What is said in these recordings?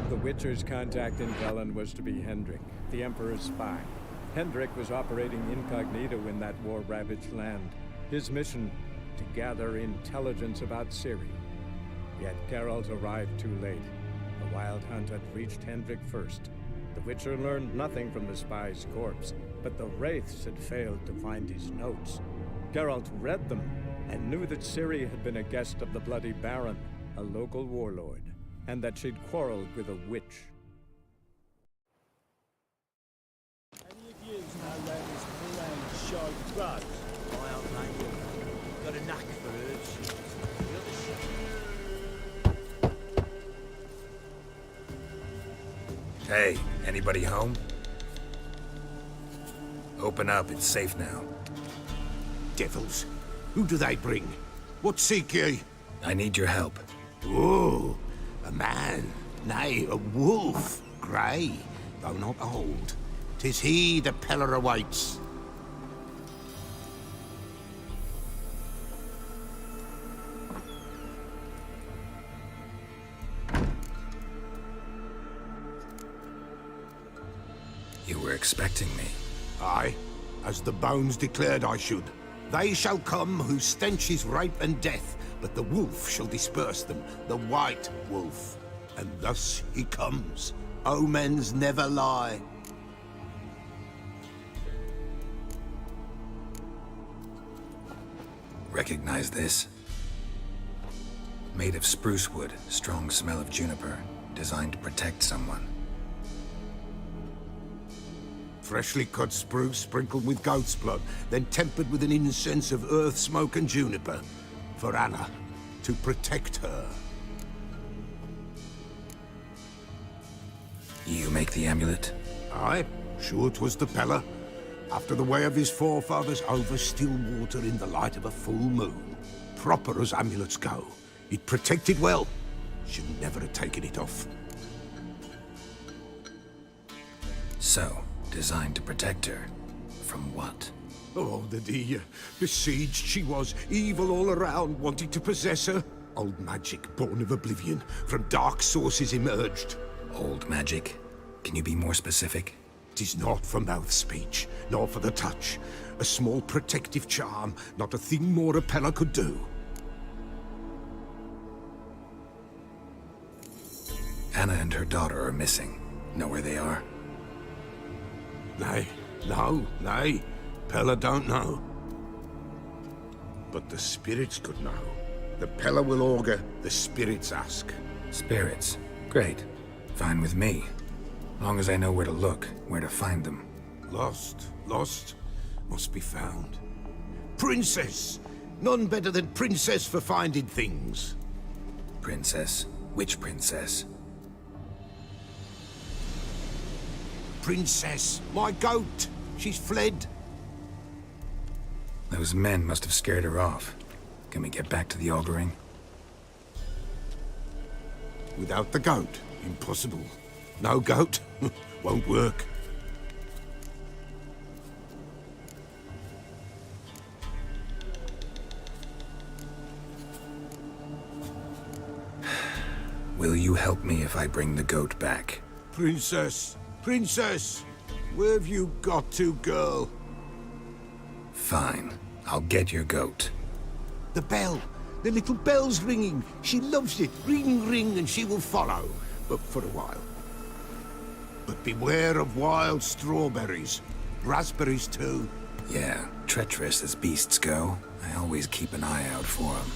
The Witcher's contact in Velen was to be Hendrik, the Emperor's spy. Hendrik was operating incognito in that war-ravaged land. His mission, to gather intelligence about Ciri. Yet Geralt arrived too late. The Wild Hunt had reached Hendrik first. The Witcher learned nothing from the spy's corpse, but the Wraiths had failed to find his notes. Geralt read them and knew that Ciri had been a guest of the Bloody Baron, a local warlord, and that she'd quarreled with a witch. Any of yous know where this Moulin Shide grows? Wild mate, got a knack for herbs. Hey, anybody home? Open up, it's safe now. Devils, who do they bring? What seek ye? I need your help. Oh, a man, nay, a wolf, grey, though not old. 'Tis he the Peller awaits. You were expecting me. Aye, as the bones declared I should. They shall come whose stench is rape and death, but the wolf shall disperse them, the white wolf. And thus he comes. Omens never lie. Recognize this? Made of spruce wood, strong smell of juniper, designed to protect someone. Freshly cut spruce sprinkled with goat's blood, then tempered with an incense of earth, smoke and juniper. For Anna, to protect her. You make the amulet? Aye, sure 'twas the Peller. After the way of his forefathers, over still water in the light of a full moon. Proper as amulets go. It protected well. Should never have taken it off. So, designed to protect her. From what? Oh, the besieged she was, evil all around, wanting to possess her. Old magic, born of oblivion, from dark sources emerged. Old magic? Can you be more specific? 'Tis not for mouth speech, nor for the touch. A small protective charm, not a thing more a Peller could do. Anna and her daughter are missing. Know where they are? Nay, nay. Peller don't know. But the spirits could know. The Peller will augur, the spirits ask. Spirits? Great. Fine with me. Long as I know where to look, where to find them. Lost, must be found. Princess! None better than Princess for finding things. Princess? Which princess? Princess, my goat! She's fled. Those men must have scared her off. Can we get back to the auguring? Without the goat, impossible. No goat, won't work. Will you help me if I bring the goat back? Princess, where have you got to, girl? Fine. I'll get your goat. The bell, the little bell's ringing. She loves it. Ring, ring, and she will follow. But for a while. But beware of wild strawberries. Raspberries, too. Yeah, treacherous as beasts go. I always keep an eye out for them.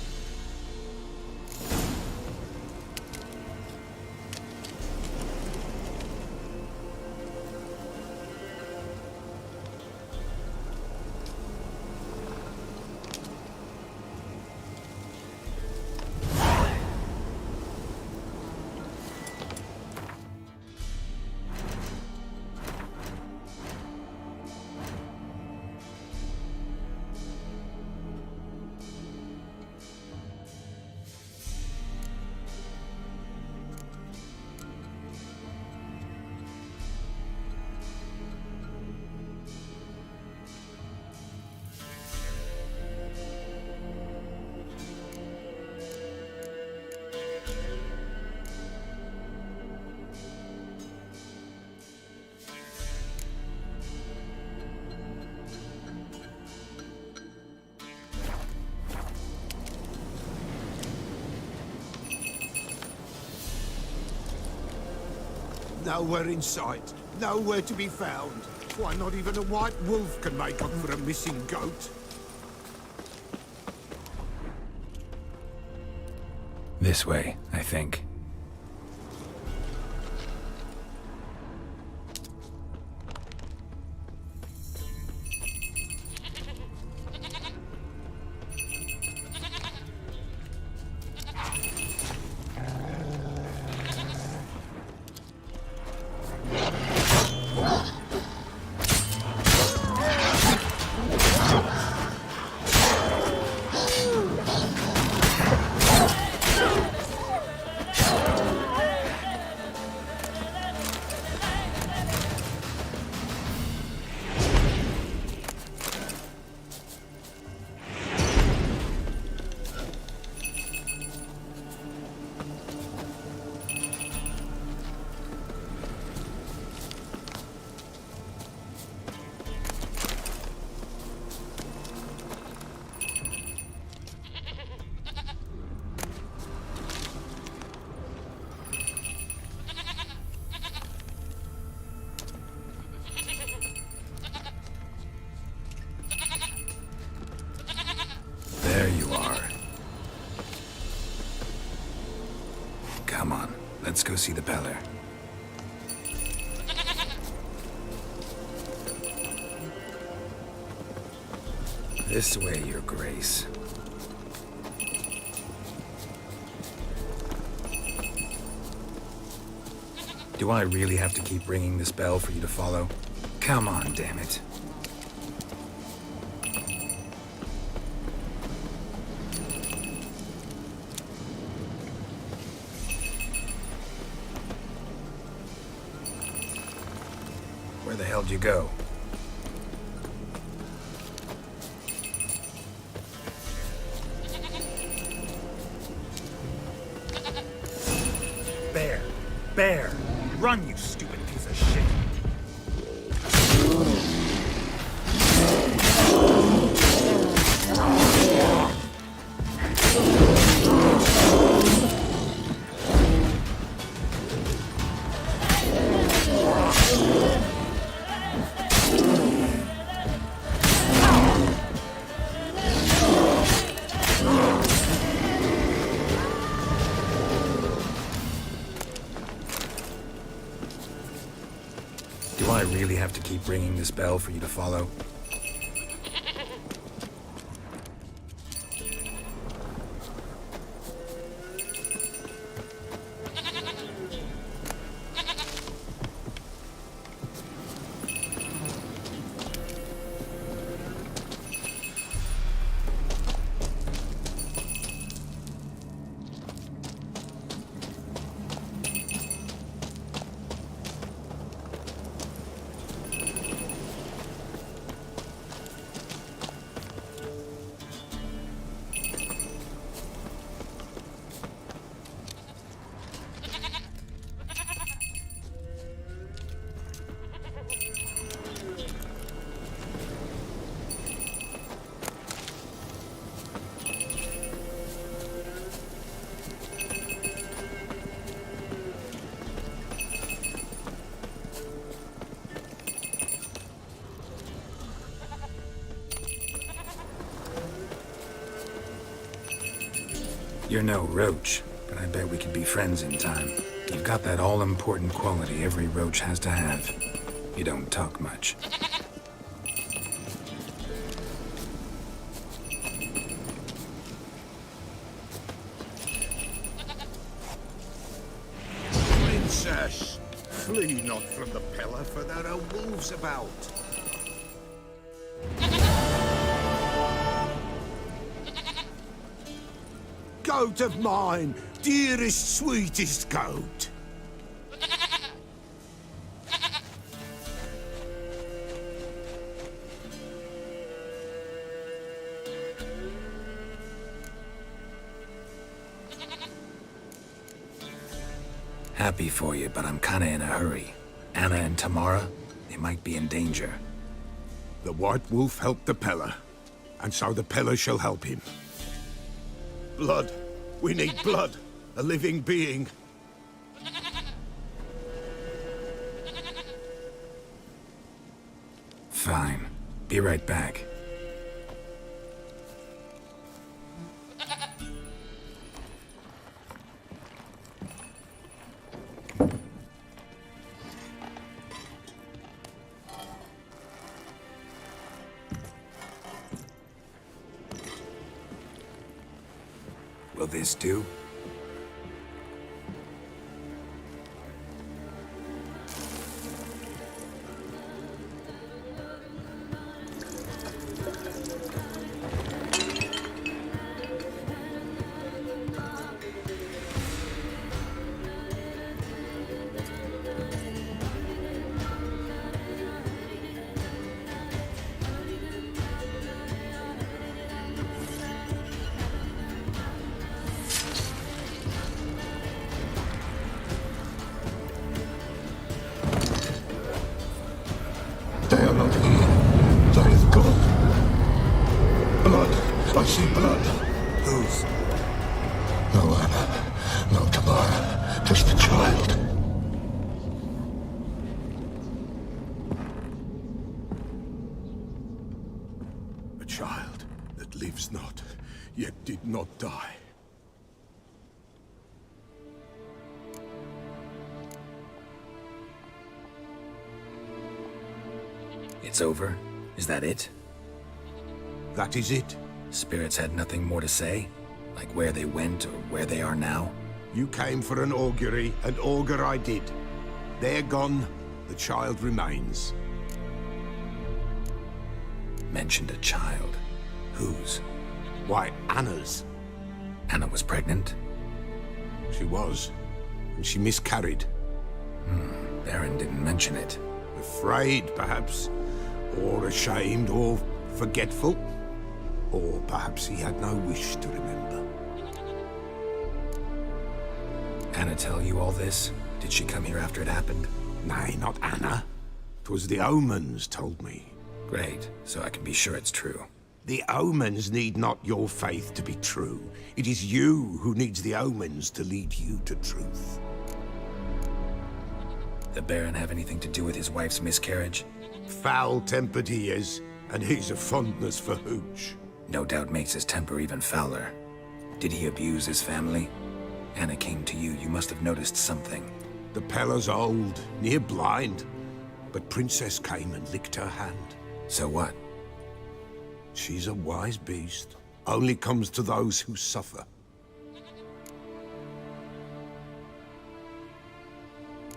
Nowhere in sight. Nowhere to be found. Why, not even a white wolf can make up for a missing goat. This way, I think. There you are. Come on, let's go see the Peller. This way, Your Grace. Do I really have to keep ringing this bell for you to follow? Come on, damn it. Where the hell did you go? Bear! Bear! Run, you stupid piece of shit! Do I really have to keep ringing this bell for you to follow? You're no roach, but I bet we could be friends in time. You've got that all-important quality every roach has to have. You don't talk much. Princess, flee not from the Peller, for there are wolves about. Goat of mine, dearest, sweetest goat. Happy for you, but I'm kinda in a hurry. Anna and Tamara, they might be in danger. The White Wolf helped the Peller, and so the Peller shall help him. Blood. We need blood. A living being. Fine. Be right back. Will this do? They are not here. They have gone. Blood. I see blood. Whose? No Anna. No Tamara. Just the child. A child that lives not, yet did not die. It's over? Is that it? That is it. Spirits had nothing more to say? Like where they went or where they are now? You came for an augury, and augur I did. They're gone, the child remains. Mentioned a child. Whose? Why, Anna's. Anna was pregnant? She was, and she miscarried. Baron didn't mention it. Afraid, perhaps, or ashamed, or forgetful. Or perhaps he had no wish to remember. Anna tell you all this? Did she come here after it happened? Nay, not Anna. 'Twas the omens told me. Great, so I can be sure it's true. The omens need not your faith to be true. It is you who needs the omens to lead you to truth. The Baron have anything to do with his wife's miscarriage? Foul-tempered he is, and he's a fondness for hooch. No doubt makes his temper even fouler. Did he abuse his family? Anna came to you, you must have noticed something. The Pella's old, near blind, but Princess came and licked her hand. So what? She's a wise beast. Only comes to those who suffer.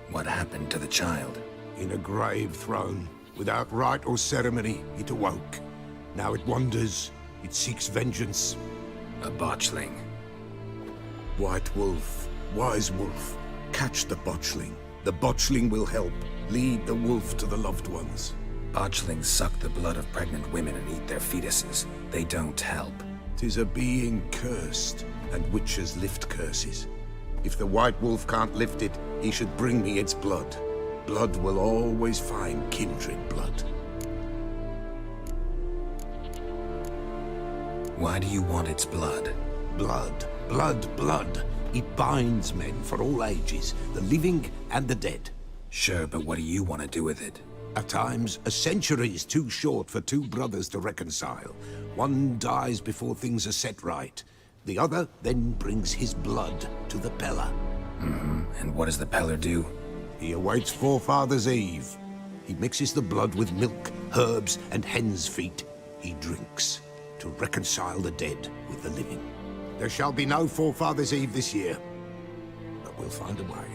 What happened to the child? In a grave thrown, without rite or ceremony, it awoke. Now it wanders, it seeks vengeance. A botchling. White wolf, wise wolf, catch the botchling. The botchling will help, lead the wolf to the loved ones. Botchlings suck the blood of pregnant women and eat their fetuses. They don't help. 'Tis a being cursed, and witches lift curses. If the white wolf can't lift it, he should bring me its blood. Blood will always find kindred blood. Why do you want its blood? Blood, blood, blood. It binds men for all ages, the living and the dead. Sure, but what do you want to do with it? At times, a century is too short for two brothers to reconcile. One dies before things are set right. The other then brings his blood to the Pella. And what does the Peller do? He awaits Forefathers' Eve. He mixes the blood with milk, herbs, and hen's feet. He drinks to reconcile the dead with the living. There shall be no Forefathers' Eve this year, but we'll find a way,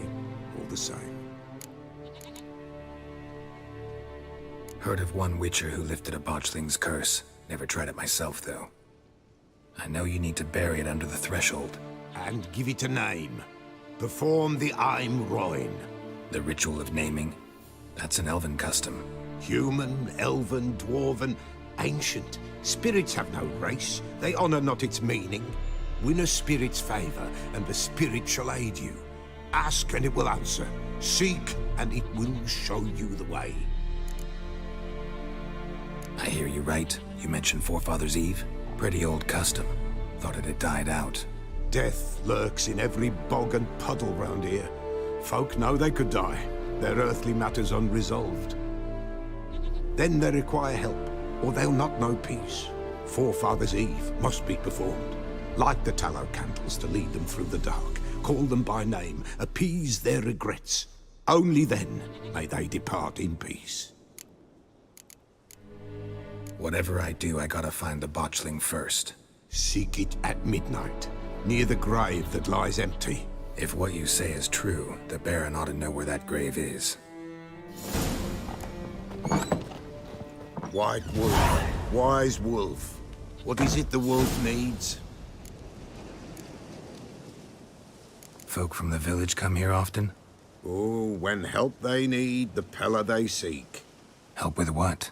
all the same. Heard of one witcher who lifted a botchling's curse. Never tried it myself, though. I know you need to bury it under the threshold. And give it a name. Perform the Aim Roin. The ritual of naming? That's an elven custom. Human, elven, dwarven, ancient. Spirits have no race. They honor not its meaning. Win a spirit's favor, and the spirit shall aid you. Ask, and it will answer. Seek, and it will show you the way. I hear you right. You mentioned Forefathers' Eve? Pretty old custom. Thought it had died out. Death lurks in every bog and puddle round here. Folk know they could die, their earthly matters unresolved. Then they require help, or they'll not know peace. Forefathers' Eve must be performed. Light the tallow candles to lead them through the dark. Call them by name, appease their regrets. Only then may they depart in peace. Whatever I do, I gotta find the botchling first. Seek it at midnight, near the grave that lies empty. If what you say is true, the Baron ought to know where that grave is. White wolf, wise wolf. What is it the wolf needs? Folk from the village come here often? Oh, when help they need, the Pella they seek. Help with what?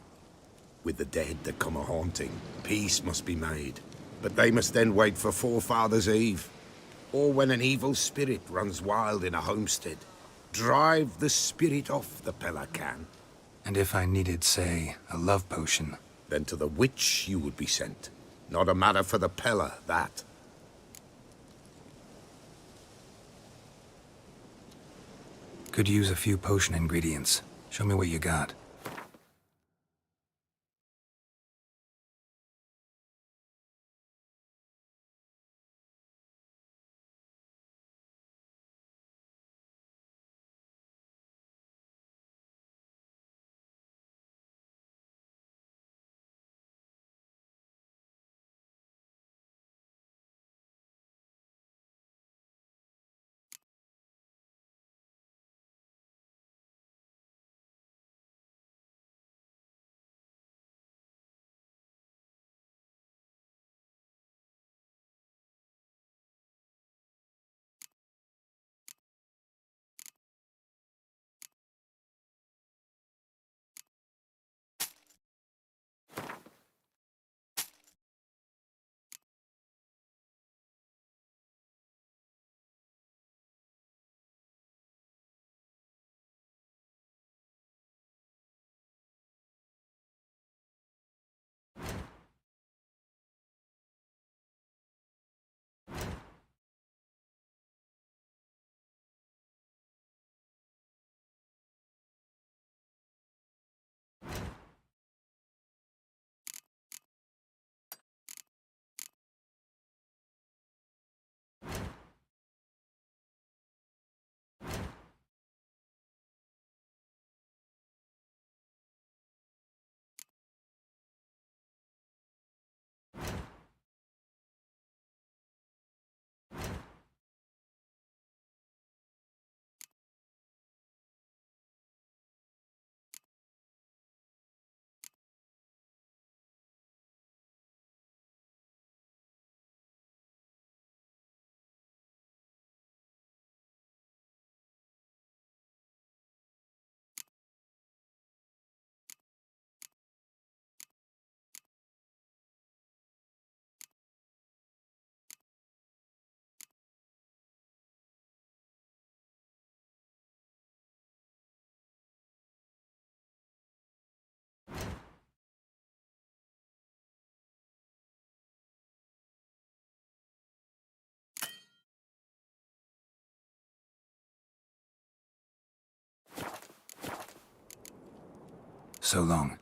With the dead that come a-haunting, peace must be made. But they must then wait for Forefathers' Eve. Or when an evil spirit runs wild in a homestead. Drive the spirit off, the Pella can. And if I needed, say, a love potion? Then to the witch you would be sent. Not a matter for the Pella, that. Could use a few potion ingredients. Show me what you got. So long.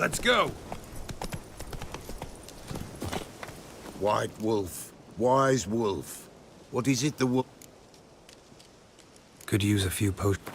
Let's go! White wolf, wise wolf. What is it the wolf? Could use a few potions.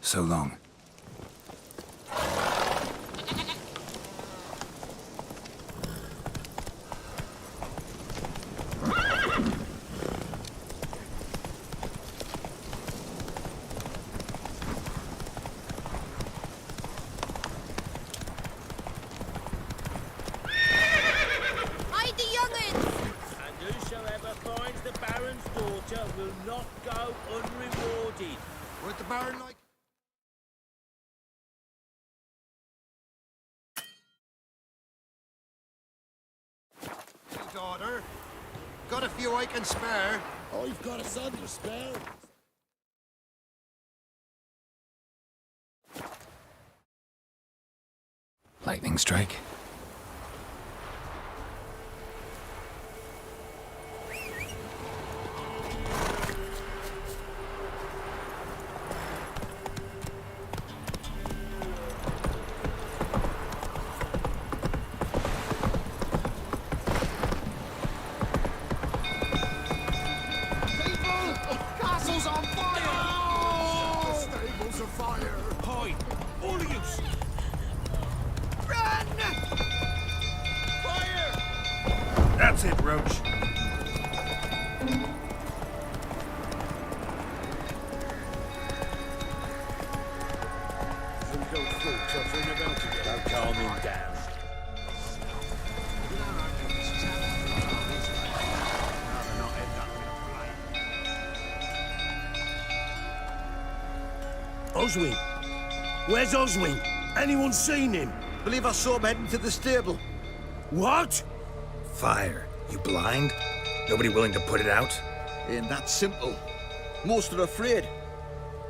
So long. Hide the young'uns! And whosoever finds the Baron's daughter will not go unrewarded. What the Baron like? Hey, daughter. Got a few I can spare. I've got a son to spare. Lightning strike. Castle's on fire! The stable's afire! Hide! All of you! Run! Fire! That's it, Roach. Don't calm him down. Oswin? Where's Oswin? Anyone seen him? Believe I saw him heading to the stable. What? Fire. You blind? Nobody willing to put it out? Ain't that simple. Most are afraid.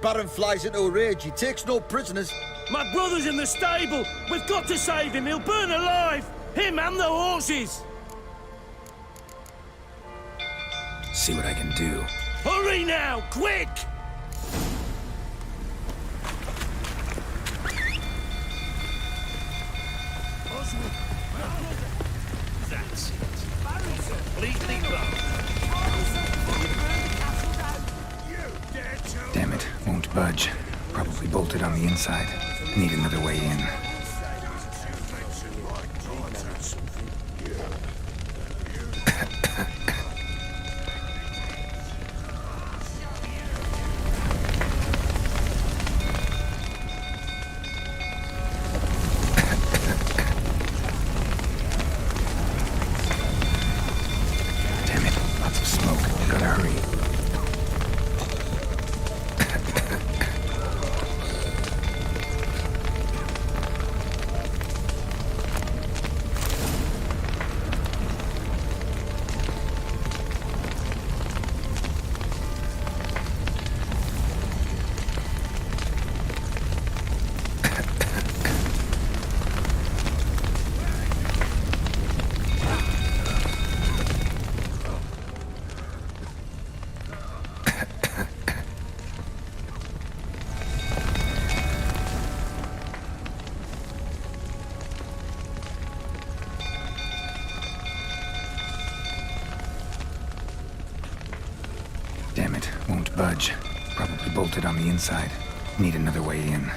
Baron flies into a rage. He takes no prisoners. My brother's in the stable! We've got to save him! He'll burn alive! Him and the horses! See what I can do. Hurry now! Quick! That's it. Completely blown. Damn it, won't budge. Probably bolted on the inside. Need another way in. Damn it, lots of smoke. Gotta hurry. Damn it, won't budge. Probably bolted on the inside. Need another way in.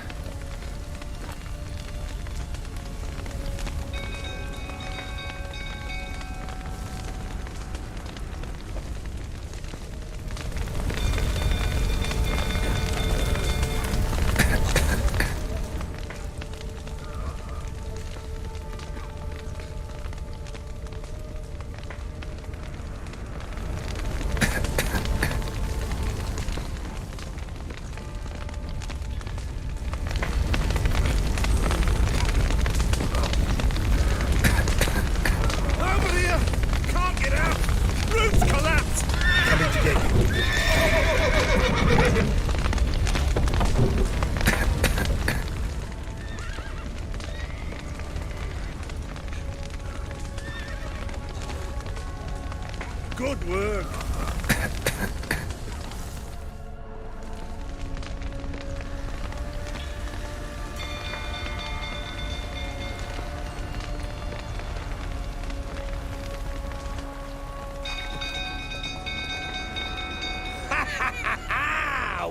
Good work.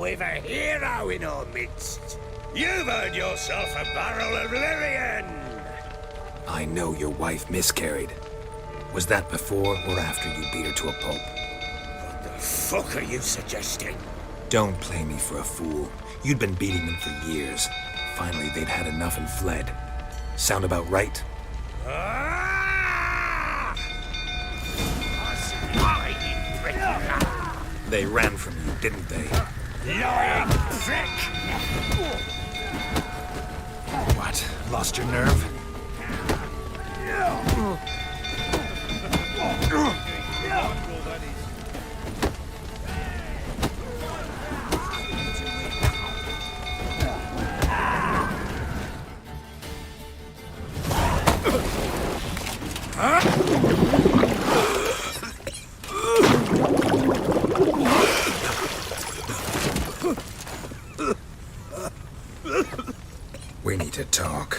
We've a hero in our midst. You've earned yourself a barrel of Lyrian. I know your wife miscarried. Was that before or after you beat her to a pulp? What the fuck are you suggesting? Don't play me for a fool. You'd been beating them for years. Finally, they'd had enough and fled. Sound about right? Ah! They ran from you, didn't they? Lying prick! What? Lost your nerve? We need to talk.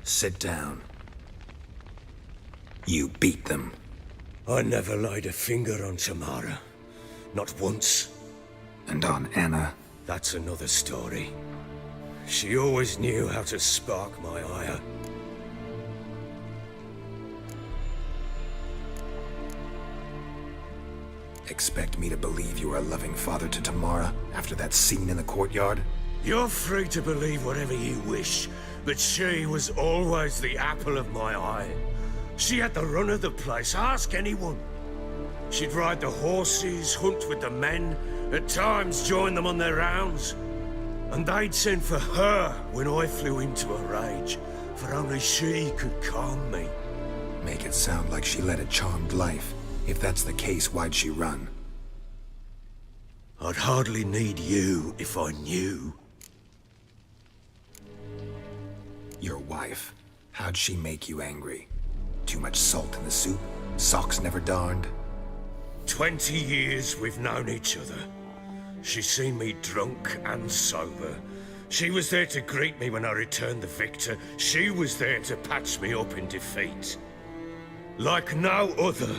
Sit down. You beat them. I never laid a finger on Tamara. Not once. And on Anna. That's another story. She always knew how to spark my ire. Expect me to believe you are a loving father to Tamara after that scene in the courtyard? You're free to believe whatever you wish, but she was always the apple of my eye. She had the run of the place, ask anyone. She'd ride the horses, hunt with the men, at times join them on their rounds. And they'd send for her when I flew into a rage, for only she could calm me. Make it sound like she led a charmed life. If that's the case, why'd she run? I'd hardly need you if I knew. Your wife. How'd she make you angry? Too much salt in the soup? Socks never darned? 20 years we've known each other. She's seen me drunk and sober. She was there to greet me when I returned the victor. She was there to patch me up in defeat. Like no other,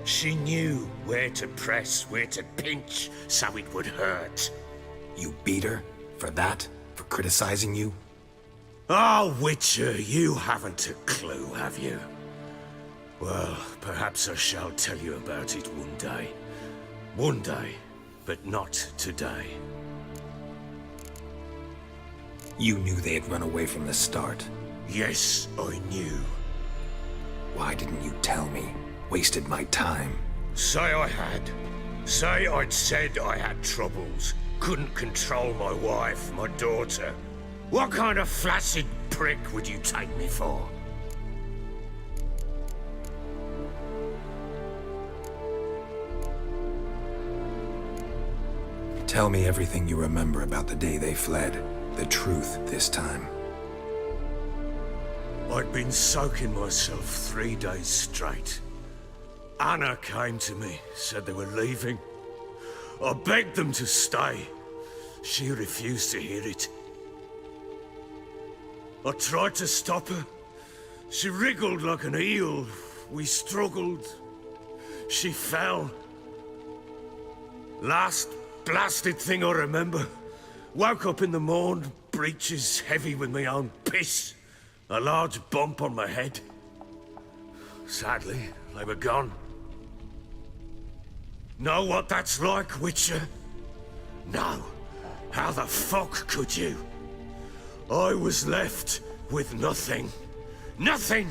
she knew where to press, where to pinch, so it would hurt. You beat her? For that? For criticizing you? Oh, Witcher, you haven't a clue, have you? Well, perhaps I shall tell you about it one day. One day, but not today. You knew they had run away from the start. Yes, I knew. Why didn't you tell me? Wasted my time. Say I had. Say I'd said I had troubles. Couldn't control my wife, my daughter. What kind of flaccid prick would you take me for? Tell me everything you remember about the day they fled. The truth this time. I'd been soaking myself 3 days straight. Anna came to me, said they were leaving. I begged them to stay. She refused to hear it. I tried to stop her. She wriggled like an eel. We struggled. She fell. Last blasted thing I remember. Woke up in the morn, breeches heavy with my own piss. A large bump on my head. Sadly, they were gone. Know what that's like, Witcher? No. How the fuck could you? I was left with nothing. Nothing!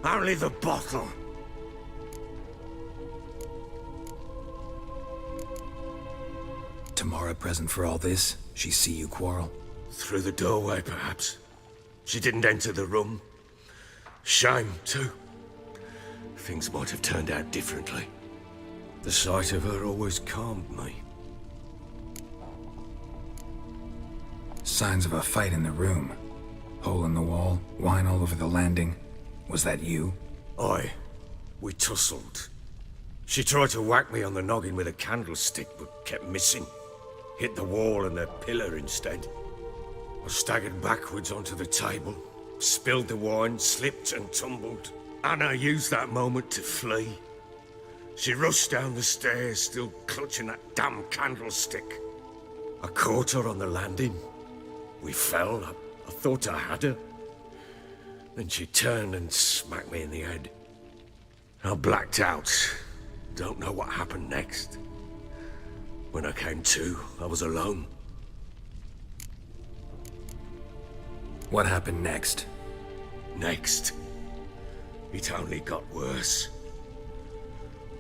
Only the bottle. Tamara present for all this? She see you quarrel? Through the doorway, perhaps. She didn't enter the room. Shame, too. things might have turned out differently. The sight of her always calmed me. Signs of a fight in the room. Hole in the wall, wine all over the landing. Was that you? Aye. We tussled. She tried to whack me on the noggin with a candlestick, but kept missing. Hit the wall and the pillar instead. I staggered backwards onto the table, spilled the wine, slipped and tumbled. Anna used that moment to flee. She rushed down the stairs, still clutching that damn candlestick. I caught her on the landing. We fell. I thought I had her. Then she turned and smacked me in the head. I blacked out. Don't know what happened next. When I came to, I was alone. What happened next? Next, it only got worse.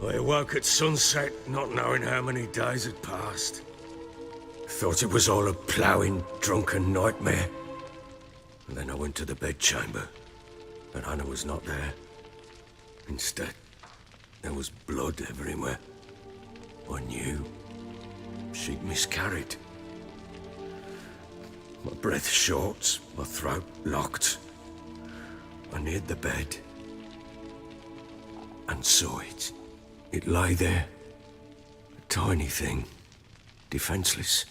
I awoke at sunset, not knowing how many days had passed. Thought it was all a ploughing, drunken nightmare. And then I went to the bedchamber, and Anna was not there. Instead, there was blood everywhere. I knew she'd miscarried. My breath short, my throat locked. I neared the bed and saw it. It lay there, a tiny thing, defenseless,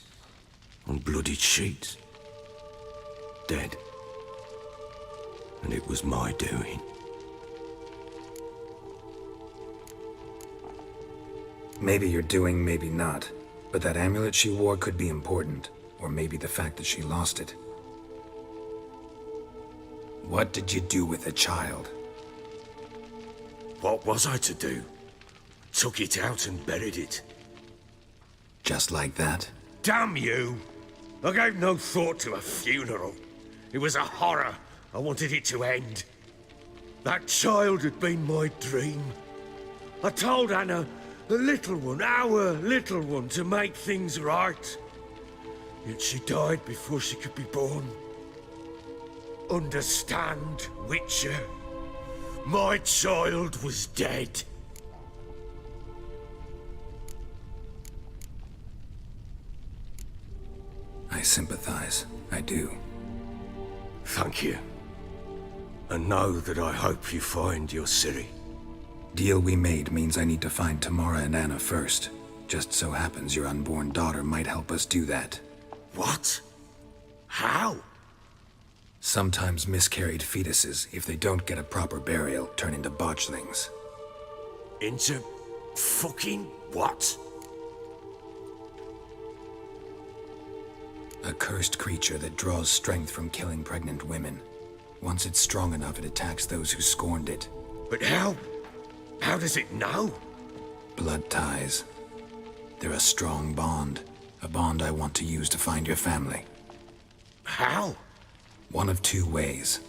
on bloodied sheets, dead. And it was my doing. Maybe you're doing, maybe not. But that amulet she wore could be important. Or maybe the fact that she lost it. What did you do with the child? What was I to do? Took it out and buried it. Just like that? Damn you! I gave no thought to a funeral. It was a horror. I wanted it to end. That child had been my dream. I told Anna, the little one, our little one, to make things right. Yet she died before she could be born. Understand, Witcher? My child was dead. I sympathize. I do. Thank you. And know that I hope you find your Ciri. Deal we made means I need to find Tamara and Anna first. Just so happens your unborn daughter might help us do that. What? How? Sometimes miscarried fetuses, if they don't get a proper burial, turn into botchlings. Into fucking what? A cursed creature that draws strength from killing pregnant women. Once it's strong enough, it attacks those who scorned it. But how? How does it know? Blood ties. They're a strong bond. A bond I want to use to find your family. How? One of two ways.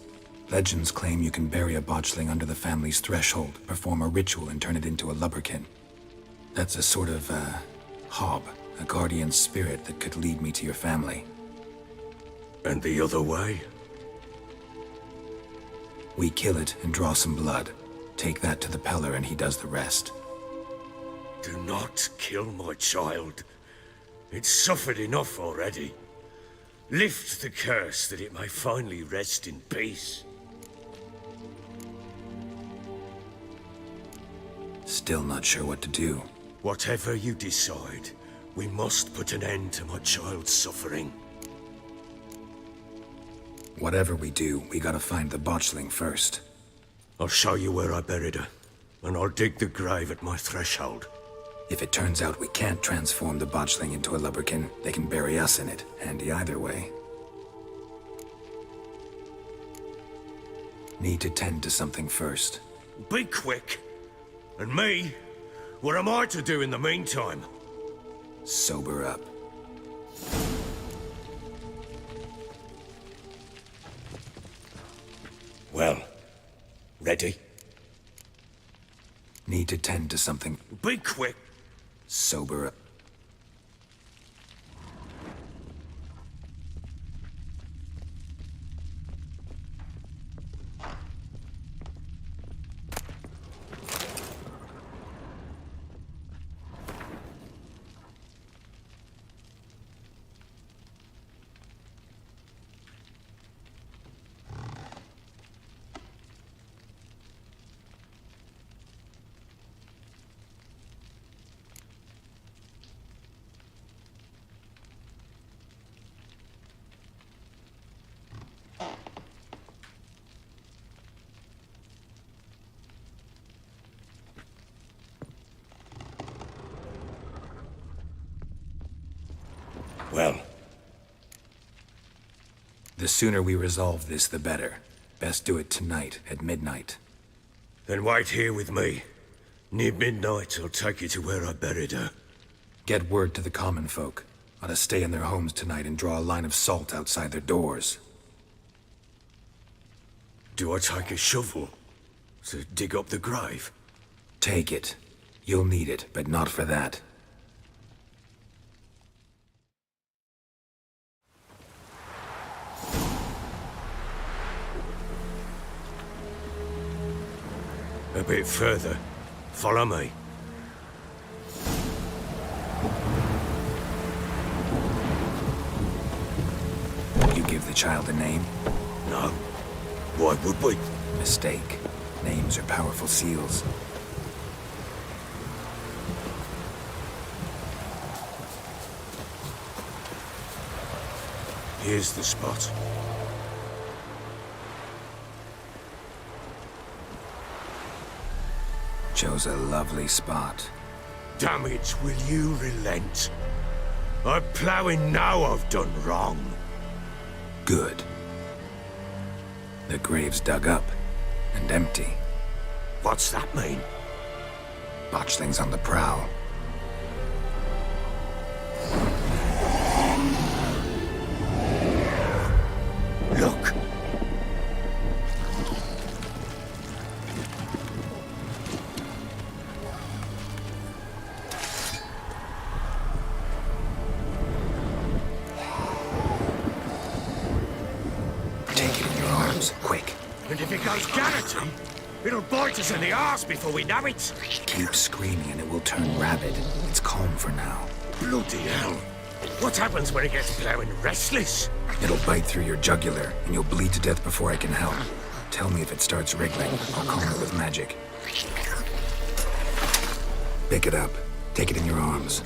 Legends claim you can bury a botchling under the family's threshold, perform a ritual, and turn it into a lubberkin. That's a sort of, hob, a guardian spirit that could lead me to your family. And the other way? We kill it and draw some blood. Take that to the Peller and he does the rest. Do not kill my child. It's suffered enough already. Lift the curse that it may finally rest in peace. Still not sure what to do. Whatever you decide, we must put an end to my child's suffering. Whatever we do, we gotta find the botchling first. I'll show you where I buried her, and I'll dig the grave at my threshold. If it turns out we can't transform the botchling into a lubberkin, they can bury us in it. Handy either way. Need to tend to something first. Be quick. And me? What am I to do in the meantime? Sober up. Well, ready? Need to tend to something. Be quick. Sober up. The sooner we resolve this, the better. Best do it tonight, at midnight. Then wait here with me. Near midnight, I'll take you to where I buried her. Get word to the common folk. Ought to stay in their homes tonight and draw a line of salt outside their doors. Do I take a shovel to dig up the grave? Take it. You'll need it, but not for that. A bit further. Follow me. You give the child a name? No. Why would we? Mistake. Names are powerful seals. Here's the spot. Chose a lovely spot. Damn it, will you relent? I'm ploughing now I've done wrong. Good. The grave's dug up and empty. What's that mean? Botchlings on the prowl. Look! Take it in your arms, quick. And if it goes garroty, it'll bite us in the arse before we know it. Keep screaming and it will turn rabid. It's calm for now. Bloody hell. What happens when it gets ploughing restless? It'll bite through your jugular and you'll bleed to death before I can help. Tell me if it starts wriggling. I'll calm it with magic. Pick it up. Take it in your arms.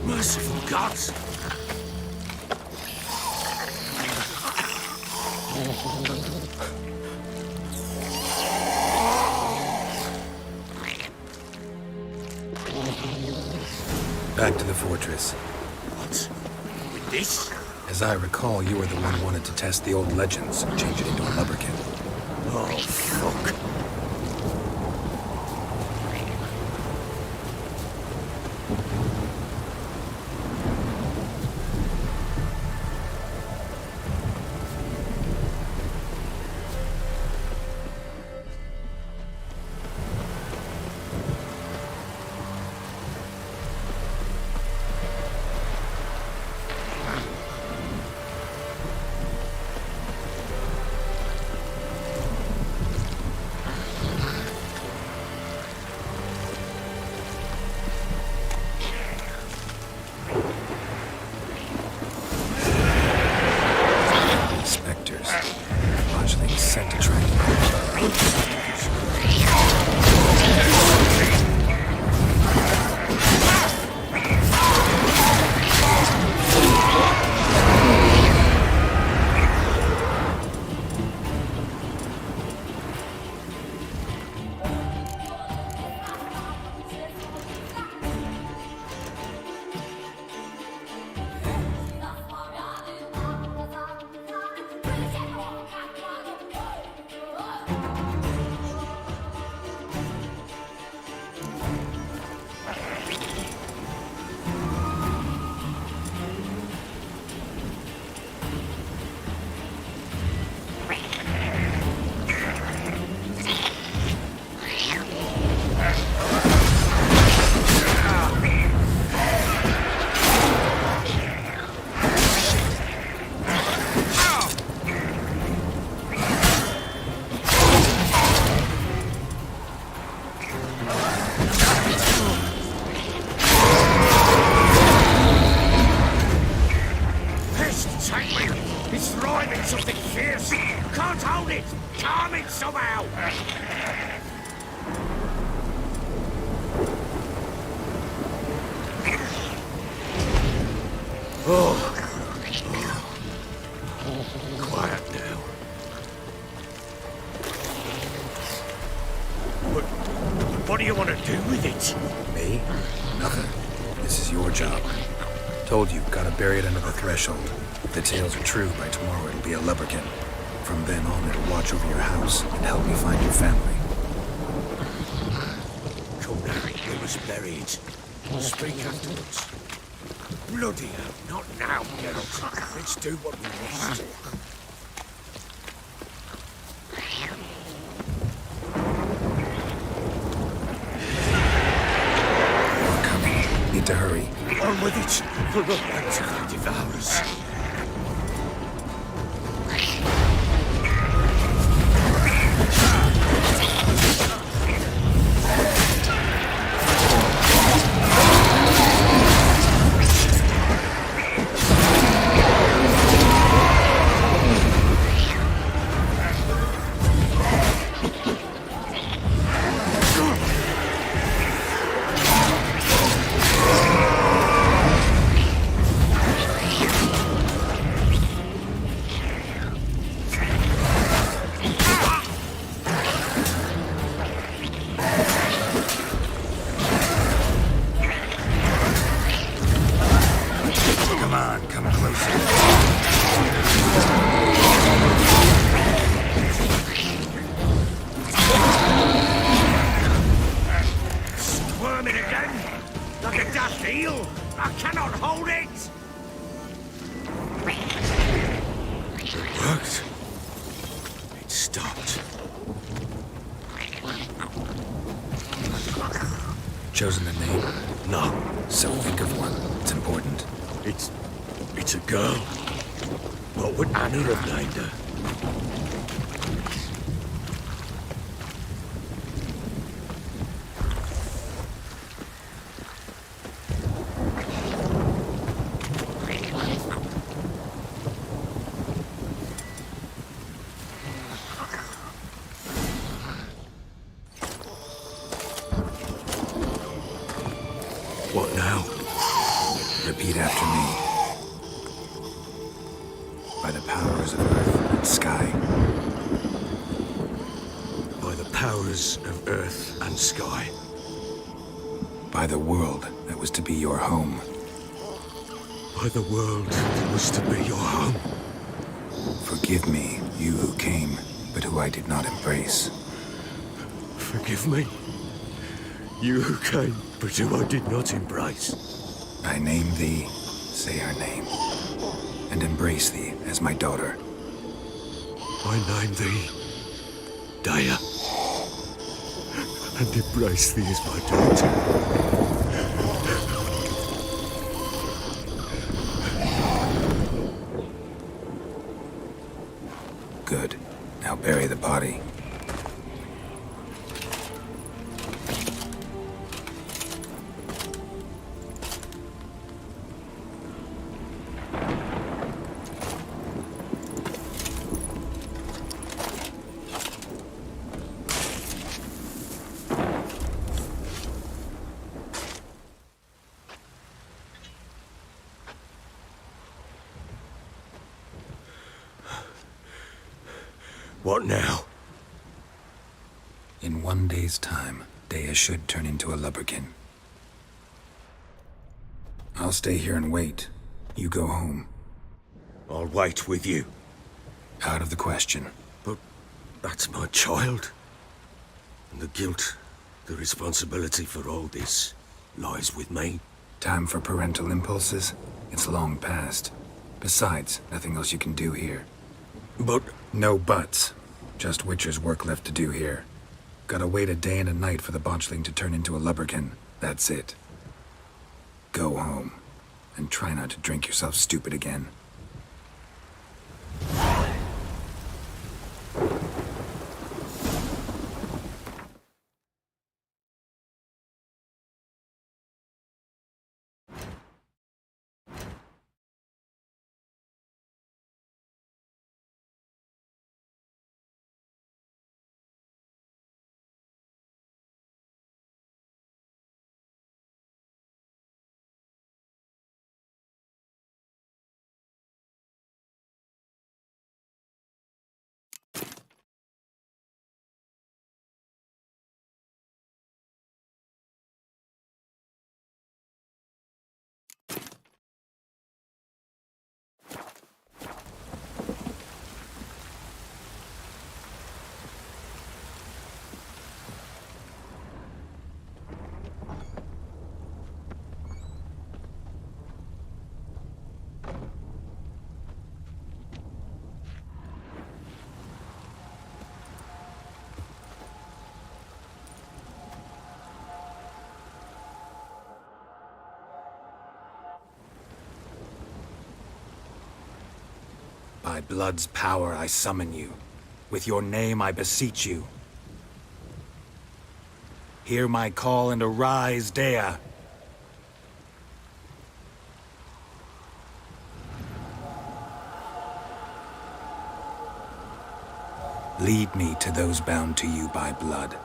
Merciful gods! Back to the fortress. What? With this? As I recall, you were the one who wanted to test the old legends, change it into a lubberkin. Oh, fuck. Sent to track. Quiet now. What are you you want to do with it? Me? Nothing. This is your job. Told you, gotta bury it under the threshold. If the tales are true, by tomorrow it'll be a lubberkin. From then on, it'll watch over your house and help me find your family. Come now, we must bury it. Speak afterwards. Bloody hell, not now, Geralt. Let's do what we must. More coming. Need to hurry. On with it. For the light of the devourers. Come on, come closer. Squirming again? Like a daft eel? I cannot hold it! It worked. It stopped. Chosen a name? No, So think of one. It's important. it's a girl. What would Anna have named her? What now? Repeat after me. By the powers of earth and sky. By the powers of earth and sky. By the world that was to be your home. By the world that was to be your home. Forgive me, you who came, but who I did not embrace. Forgive me. You who came, but who I did not embrace. I name thee, say her name, and embrace thee as my daughter. I name thee Daya, and embrace thee as my daughter. Good. Now bury the body. What now? In 1 day's time, Dea should turn into a lubberkin. I'll stay here and wait. You go home. I'll wait with you. Out of the question. But that's my child. And the guilt, the responsibility for all this lies with me. Time for parental impulses? It's long past. Besides, nothing else you can do here. But No buts. Just Witcher's work left to do here. Gotta wait a day and a night for the botchling to turn into a lubberkin. That's it. Go home. And try not to drink yourself stupid again. By blood's power I summon you. With your name I beseech you. Hear my call and arise, Dea. Lead me to those bound to you by blood.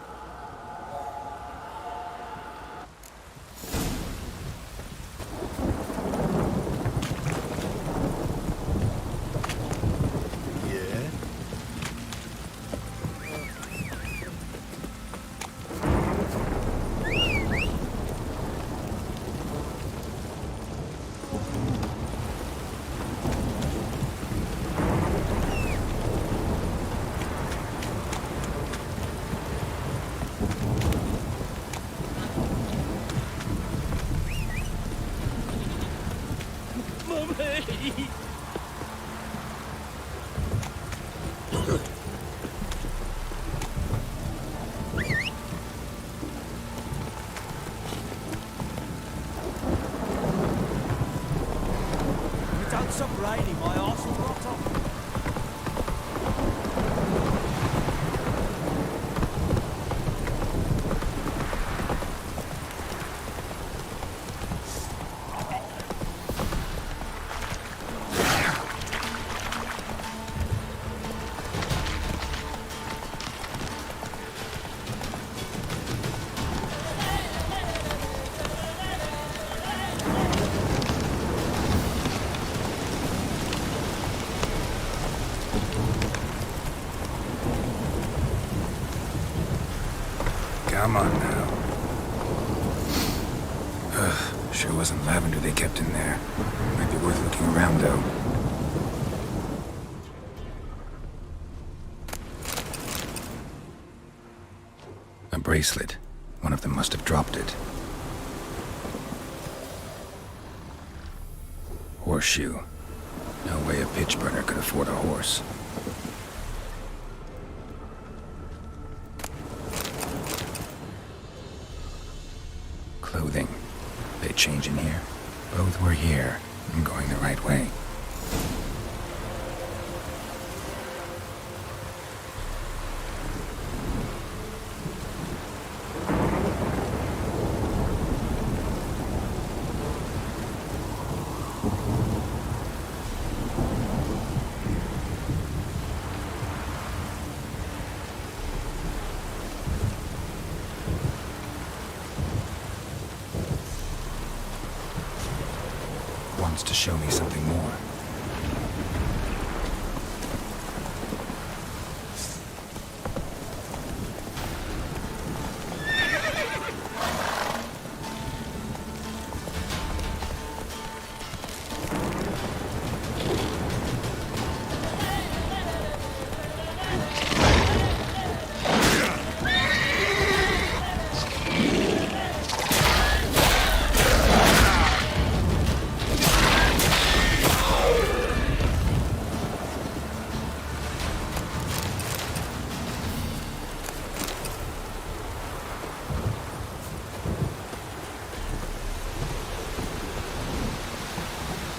Yeah? Mummy! If it don't stop raining, my arse will rot off. Come on now. Ugh, sure wasn't lavender they kept in there. Might be worth looking around, though. A bracelet. One of them must have dropped it. Horseshoe. No way a pitch burner could afford a horse. Clothing. They change in here? Both were here. I'm going the right way. Wants to show me something more.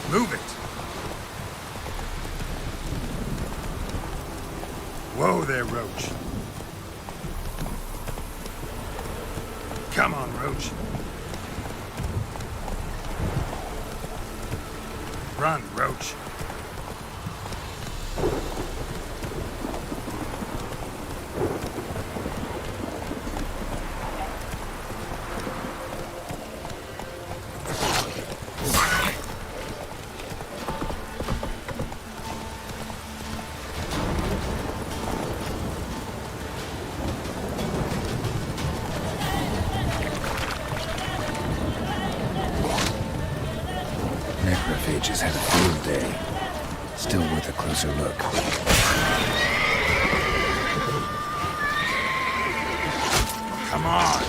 Move it! Whoa there, Roach. Come on, Roach. Run, Roach. Necrophages had a field day. Still worth a closer look. Come on!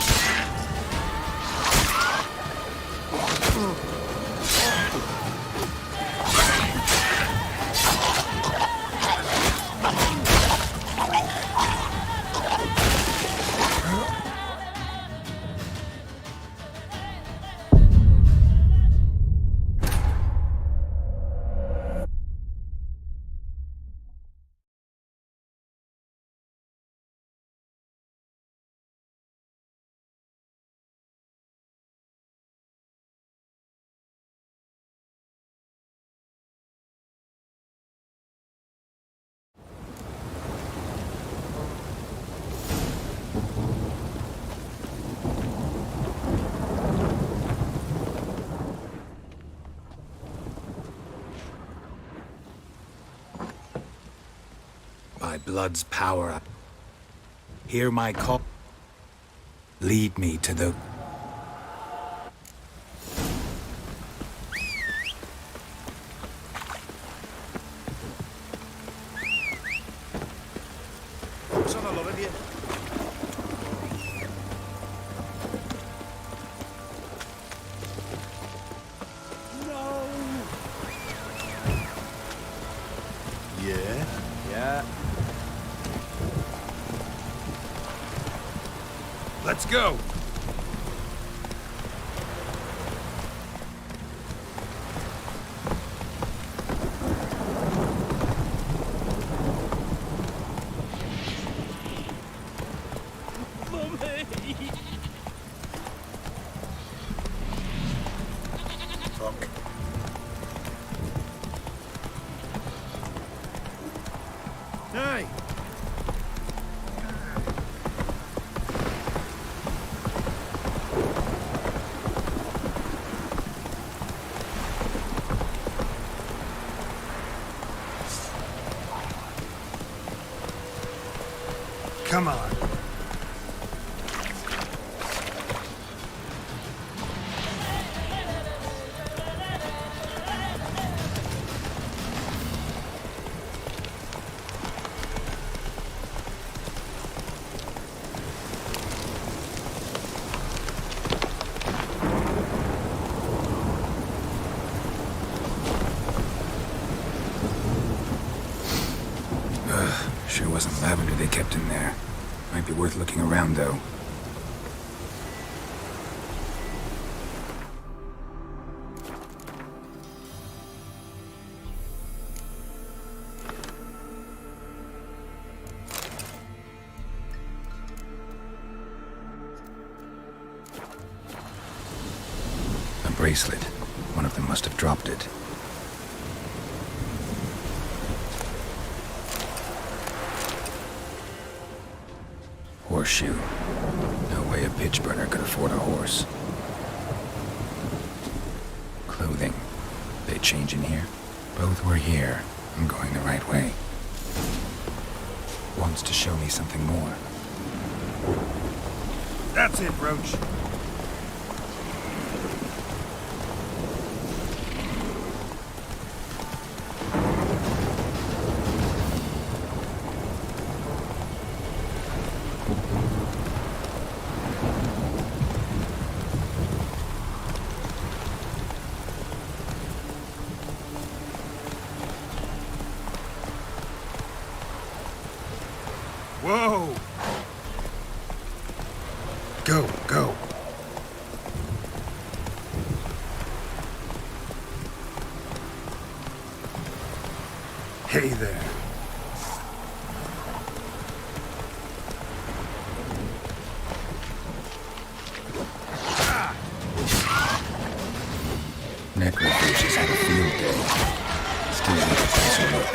By blood's power, hear my call. Lead me to the... Son of love of you. No! Yeah? Yeah. Let's go! Mummy! Fuck. Hey! Come on. Sure wasn't lavender they kept in there. Might be worth looking around, though. A bracelet. One of them must have dropped it. Horseshoe. No way a pitch burner could afford a horse. Clothing. They change in here? Both were here. I'm going the right way. Wants to show me something more. That's it, Roach. Whoa! Go, go. Hey there. Necrophage has had a field day. Still need a closer look.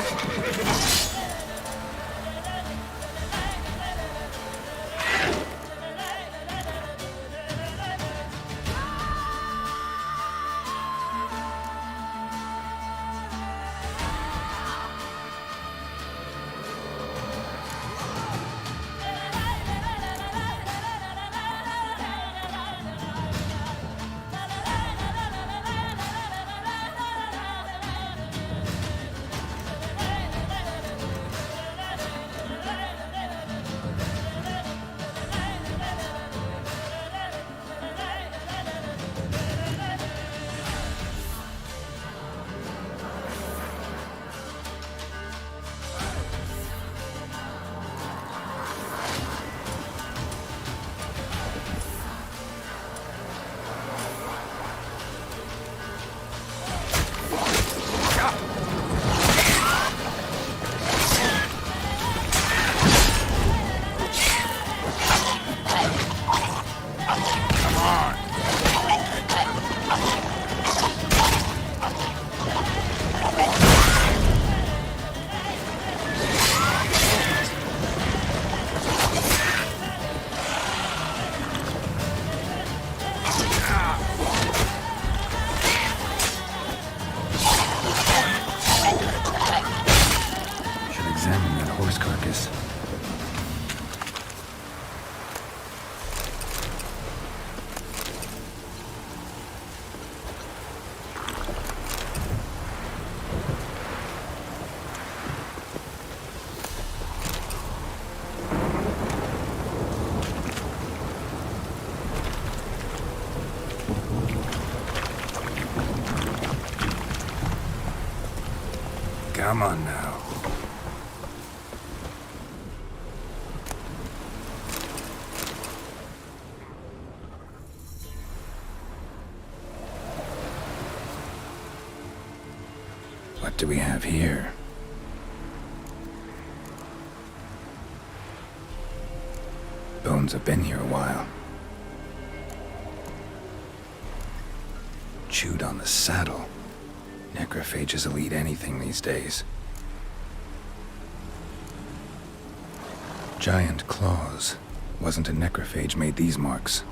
horse carcass. Come on now. What do we have here? Bones have been here a while. Chewed on the saddle. Necrophages will eat anything these days. Giant claws. Wasn't a necrophage made these marks.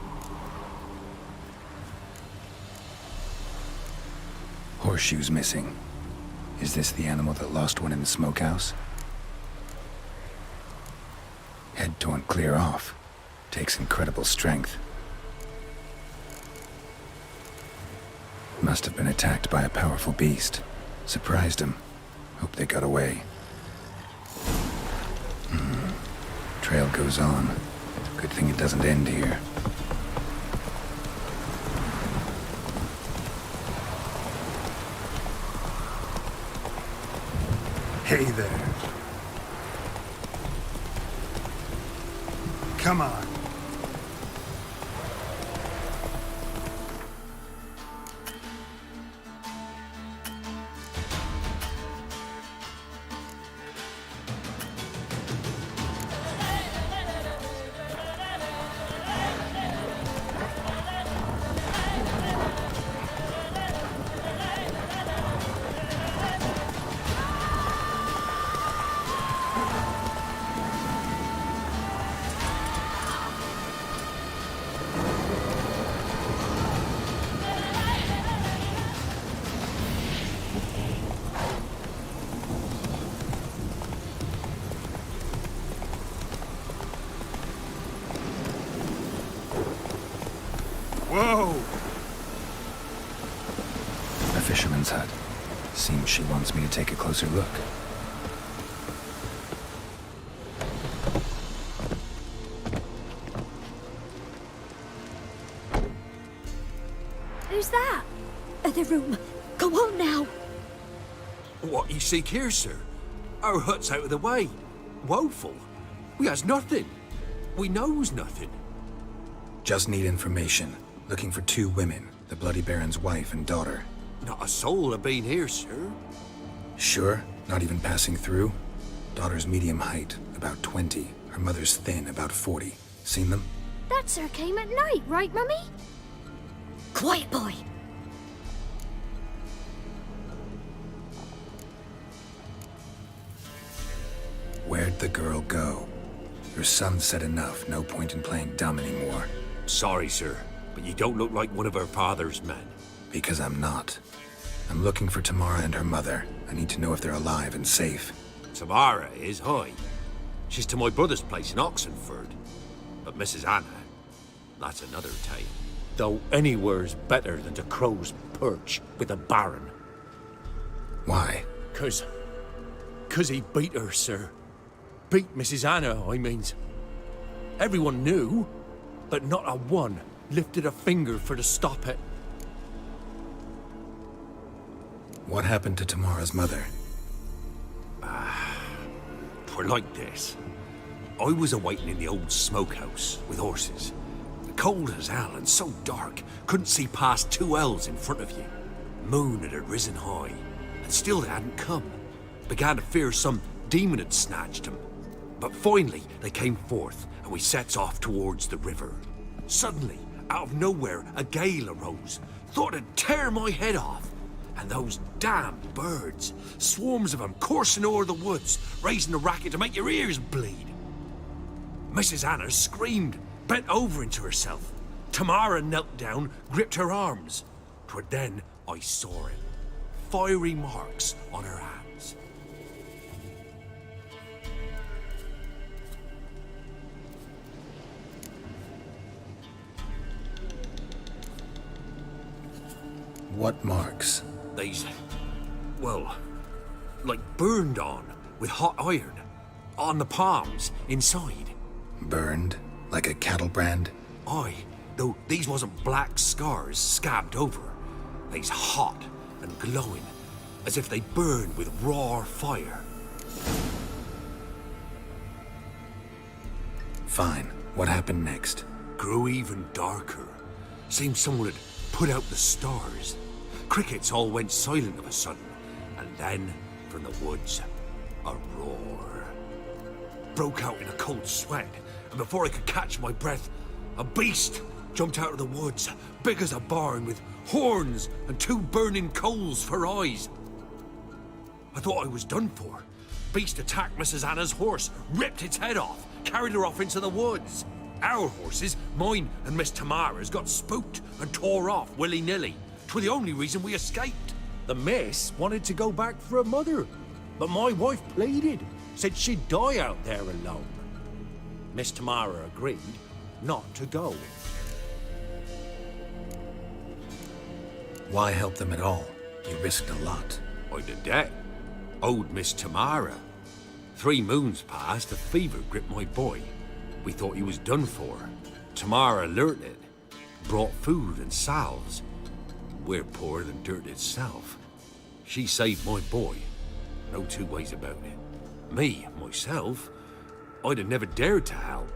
Horseshoes missing. Is this the animal that lost one in the smokehouse? Head torn clear off. Takes incredible strength. Must have been attacked by a powerful beast. Surprised him. Hope they got away. Trail goes on. Good thing it doesn't end here. Hey there. Come on. Whoa! A fisherman's hut. Seems she wants me to take a closer look. Who's that? The room. Go on now. What you seek here, sir? Our hut's out of the way. Woeful. We has nothing. We knows nothing. Just need information. Looking for 2 women, the Bloody Baron's wife and daughter. Not a soul have been here, sir. Sure? Not even passing through? Daughter's medium height, about 20. Her mother's thin, about 40. Seen them? That sir came at night, right, Mummy? Quiet, boy. Where'd the girl go? Her son said enough, no point in playing dumb anymore. Sorry, sir, but you don't look like one of her father's men. Because I'm not. I'm looking for Tamara and her mother. I need to know if they're alive and safe. Tamara is, hi. She's to my brother's place in Oxenford. But Mrs. Anna, that's another tale. Though anywhere's better than to Crow's Perch with a baron. Why? 'Cause he beat her, sir. Beat Mrs. Anna, I means. Everyone knew, but not a one lifted a finger for to stop it. What happened to Tamara's mother? Twere like this. I was awaiting in the old smokehouse with horses. Cold as hell and so dark, couldn't see past 2 ells in front of you. Moon had risen high, and still they hadn't come. Began to fear some demon had snatched them. But finally, they came forth, and we sets off towards the river. Suddenly, out of nowhere, a gale arose. Thought it'd tear my head off. And those damned birds, swarms of them coursing o'er the woods, raising a racket to make your ears bleed. Mrs. Anna screamed, bent over into herself. Tamara knelt down, gripped her arms. 'Twere then I saw it. Fiery marks on her hands. What marks? They's, well, like burned on with hot iron. On the palms, inside. Burned? Like a cattle brand? Aye, though these wasn't black scars scabbed over. They's hot and glowing, as if they burned with raw fire. Fine. What happened next? Grew even darker. Seemed someone had put out the stars. Crickets all went silent of a sudden, and then, from the woods, a roar. Broke out in a cold sweat, and before I could catch my breath, a beast jumped out of the woods, big as a barn, with horns and 2 burning coals for eyes. I thought I was done for. Beast attacked Mrs. Anna's horse, ripped its head off, carried her off into the woods. Our horses, mine and Miss Tamara's, got spooked and tore off willy-nilly. 'Twere the only reason we escaped. The miss wanted to go back for her mother, but my wife pleaded, said she'd die out there alone. Miss Tamara agreed not to go. Why help them at all? You risked a lot. I'd a debt. Owed Miss Tamara. 3 moons passed, a fever gripped my boy. We thought he was done for. Tamara learnt it. Brought food and salves. We're poorer than dirt itself. She saved my boy. No 2 ways about it. Me, myself, I'd have never dared to help.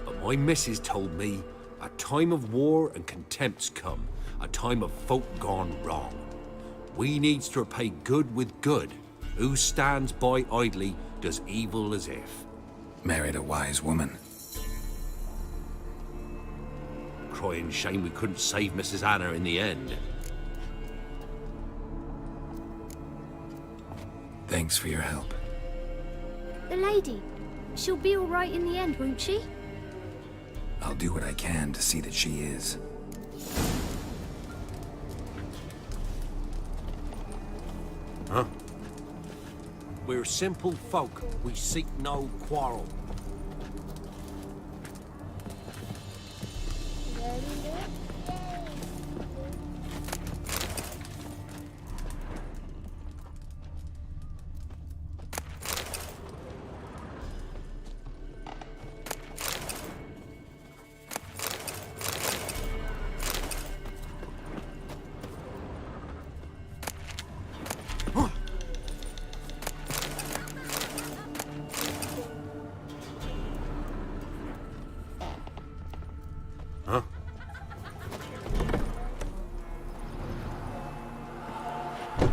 But my missus told me a time of war and contempt's come. A time of folk gone wrong. We needs to repay good with good. Who stands by idly does evil as if. Married a wise woman. Crying shame we couldn't save Mrs. Anna in the end. Thanks for your help. The lady. She'll be all right in the end, won't she? I'll do what I can to see that she is. Huh? We're simple folk. We seek no quarrel.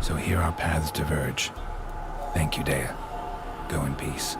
So here our paths diverge. Thank you, Dea. Go in peace.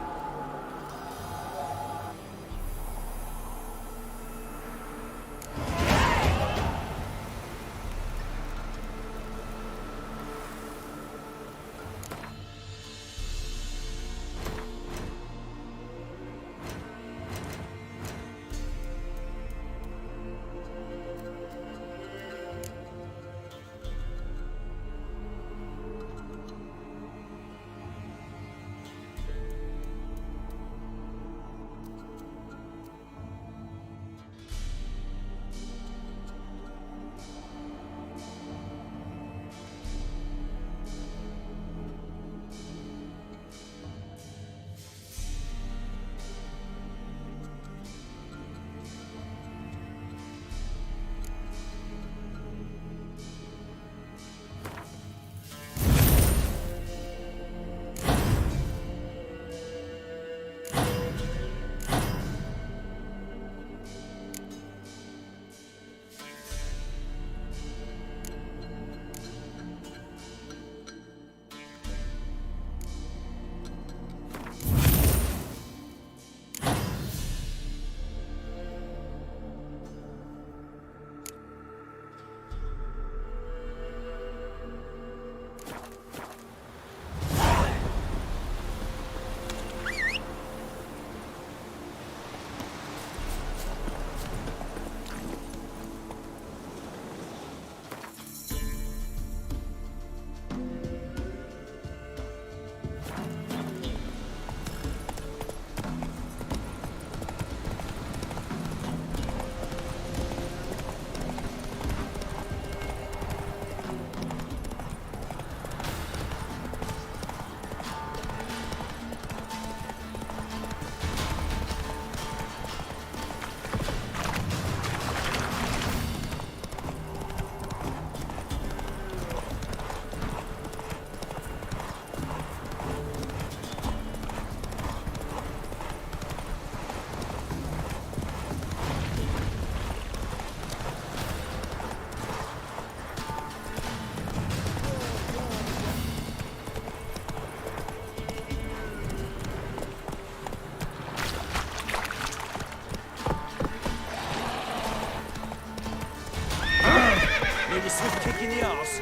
the arse.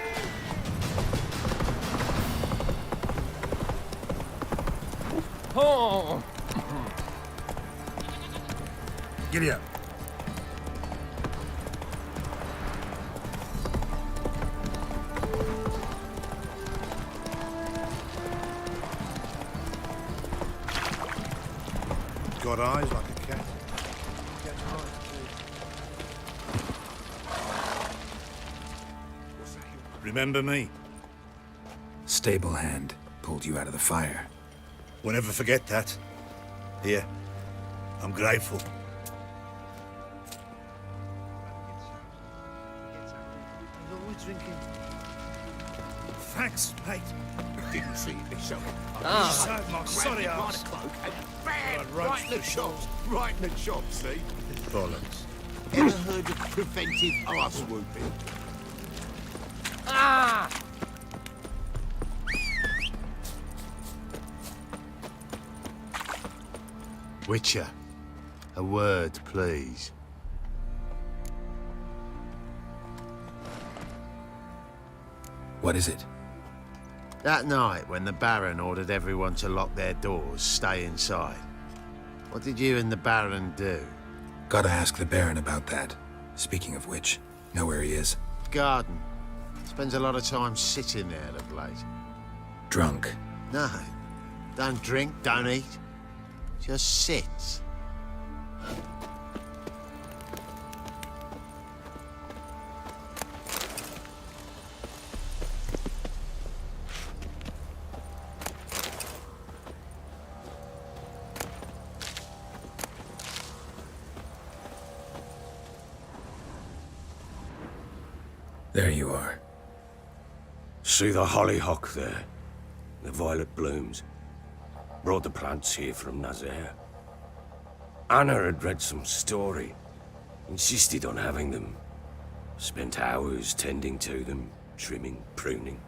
Oh! Giddy up. Got eyes like a cat. Remember me? Stable hand pulled you out of the fire. We'll never forget that. Here, I'm grateful. Thanks, mate. Didn't see it myself. Sorry, I was... Right in the shops. Right in the shops, see? Bollocks. Ever heard of preventive arse whooping? Ah! Witcher, a word, please. What is it? That night when the Baron ordered everyone to lock their doors, stay inside. What did you and the Baron do? Gotta ask the Baron about that. Speaking of which, know where he is? Garden. Spends a lot of time sitting there of late. Drunk. No. Don't drink, don't eat. Just sits. There you are. See the hollyhock there? The violet blooms. Brought the plants here from Nazaire. Anna had read some story. Insisted on having them. Spent hours tending to them, trimming, pruning.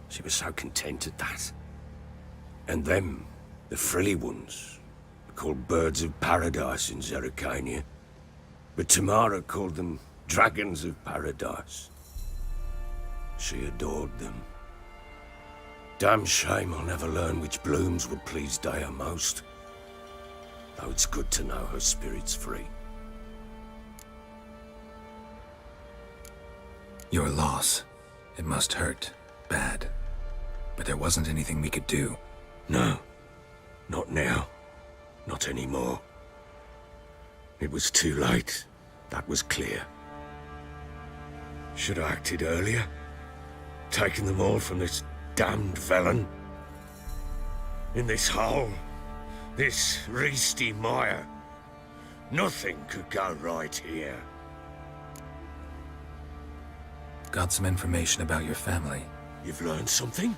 She was so content at that. And them, the frilly ones, are called birds of paradise in Zerrikania. But Tamara called them dragons of paradise. She adored them. Damn shame I'll never learn which blooms would please Daya most. Though it's good to know her spirit's free. Your loss. It must hurt. Bad. But there wasn't anything we could do. No. Not now. Not anymore. It was too late. That was clear. Should have acted earlier. Taken them all from this damned Velen. In this hole. This reesty mire. Nothing could go right here. Got some information about your family. You've learned something?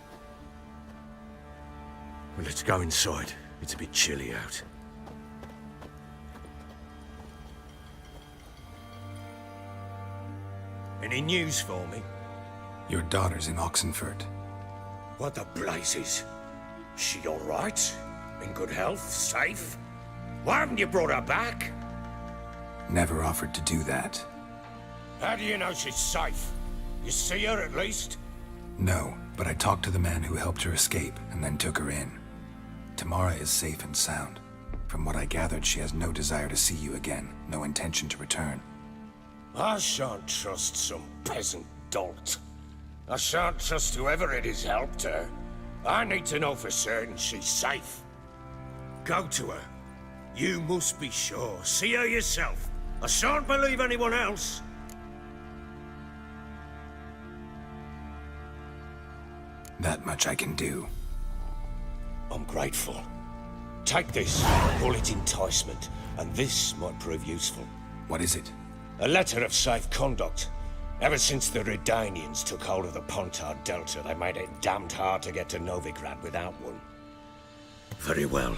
Well, let's go inside. It's a bit chilly out. Any news for me? Your daughter's in Oxenfurt. What the blazes? She all right? In good health? Safe? Why haven't you brought her back? Never offered to do that. How do you know she's safe? You see her at least? No, but I talked to the man who helped her escape and then took her in. Tamara is safe and sound. From what I gathered, she has no desire to see you again, no intention to return. I shan't trust some peasant dolt. I shan't trust whoever it is helped her. I need to know for certain she's safe. Go to her. You must be sure. See her yourself. I shan't believe anyone else. That much I can do. I'm grateful. Take this. Call it enticement, and this might prove useful. What is it? A letter of safe conduct. Ever since the Redanians took hold of the Pontard Delta, they made it damned hard to get to Novigrad without one. Very well.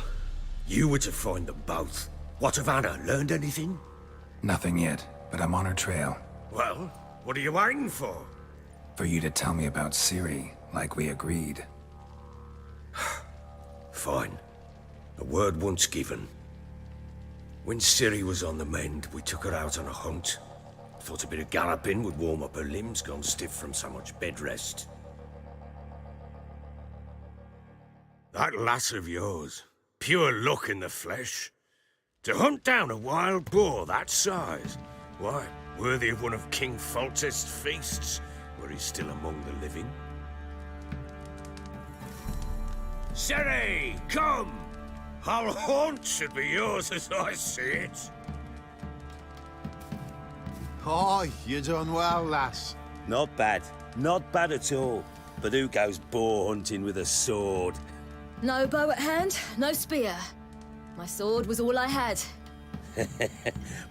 You were to find them both. What of Anna? Learned anything? Nothing yet, but I'm on her trail. Well, what are you waiting for? For you to tell me about Ciri, like we agreed. Fine. A word once given. When Ciri was on the mend, we took her out on a hunt. Thought a bit of galloping would warm up her limbs, gone stiff from so much bed rest. That lass of yours, pure luck in the flesh. To hunt down a wild boar that size, why, worthy of one of King Foltest's feasts, were he still among the living. Ciri, come! Our haunt should be yours as I see it. Oh, you done well, lass. Not bad. Not bad at all. But who goes boar hunting with a sword? No bow at hand, no spear. My sword was all I had.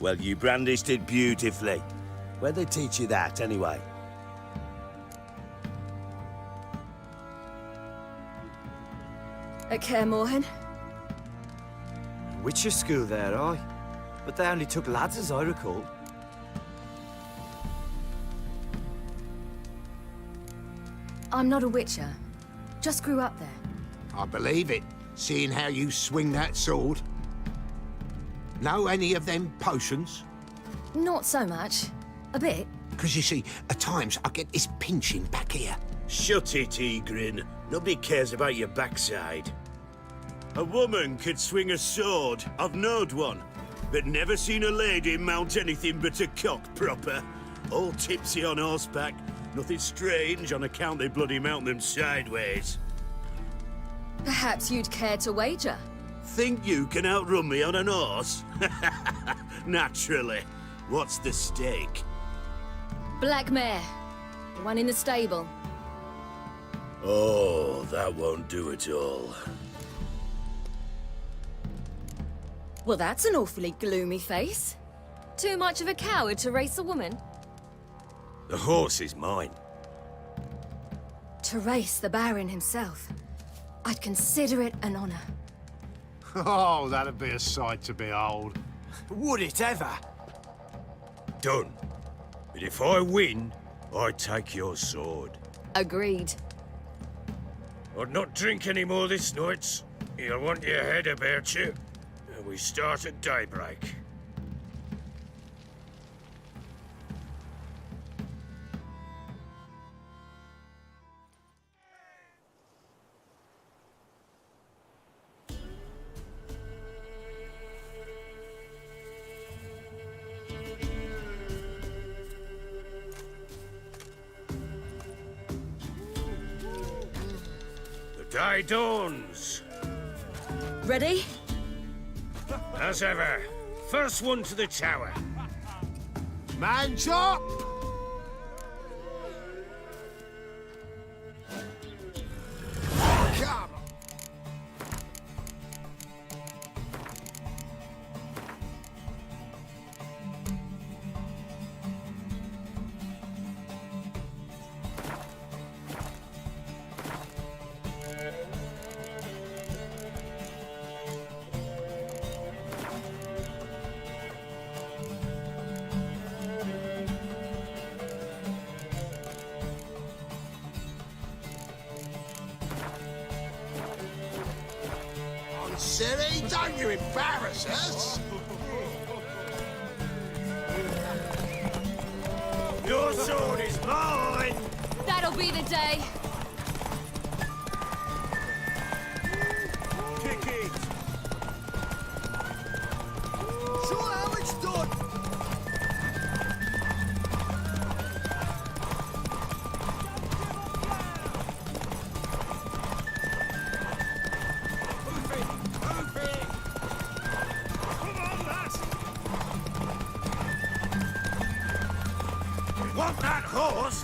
Well, you brandished it beautifully. Where'd they teach you that, anyway? At Kaer Morhen. Witcher school there, aye. But they only took lads, as I recall. I'm not a witcher. Just grew up there. I believe it, seeing how you swing that sword. Know any of them potions? Not so much. A bit. Because you see, at times I get this pinching back here. Shut it, Egrin. Nobody cares about your backside. A woman could swing a sword. I've knowed one. But never seen a lady mount anything but a cock proper. All tipsy on horseback. Nothing strange on account they bloody mount them sideways. Perhaps you'd care to wager? Think you can outrun me on an horse? Naturally. What's the stake? Black mare. The one in the stable. Oh, that won't do it all. Well, that's an awfully gloomy face. Too much of a coward to race a woman? The horse is mine. To race the Baron himself. I'd consider it an honor. Oh, that'd be a sight to behold. Would it ever? Done. But if I win, I take your sword. Agreed. I'd not drink any more this night. You'll want your head about you. And we start at daybreak. The day dawns. Ready? As ever, first one to the tower. Man chop! Come! Ciri, don't you embarrass us! Your sword is mine! That'll be the day. Kick it! Show how it's done! Want that horse?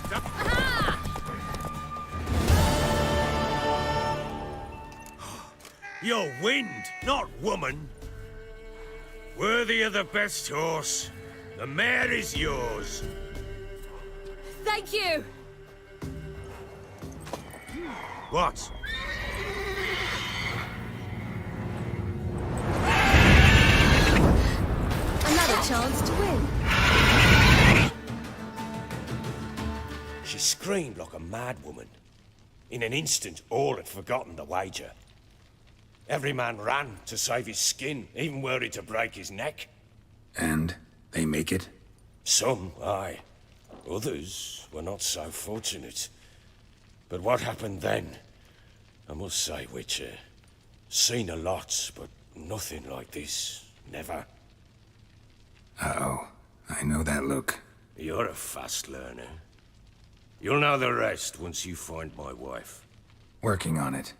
You're wind, not woman. Worthy of the best horse. The mare is yours. Thank you. What? Another chance to win. She screamed like a mad woman. In an instant, all had forgotten the wager. Every man ran to save his skin, even were he to break his neck. And they make it? Some, aye. Others were not so fortunate. But what happened then? I must say, Witcher, seen a lot, but nothing like this. Never. Uh-oh. I know that look. You're a fast learner. You'll know the rest once you find my wife. Working on it.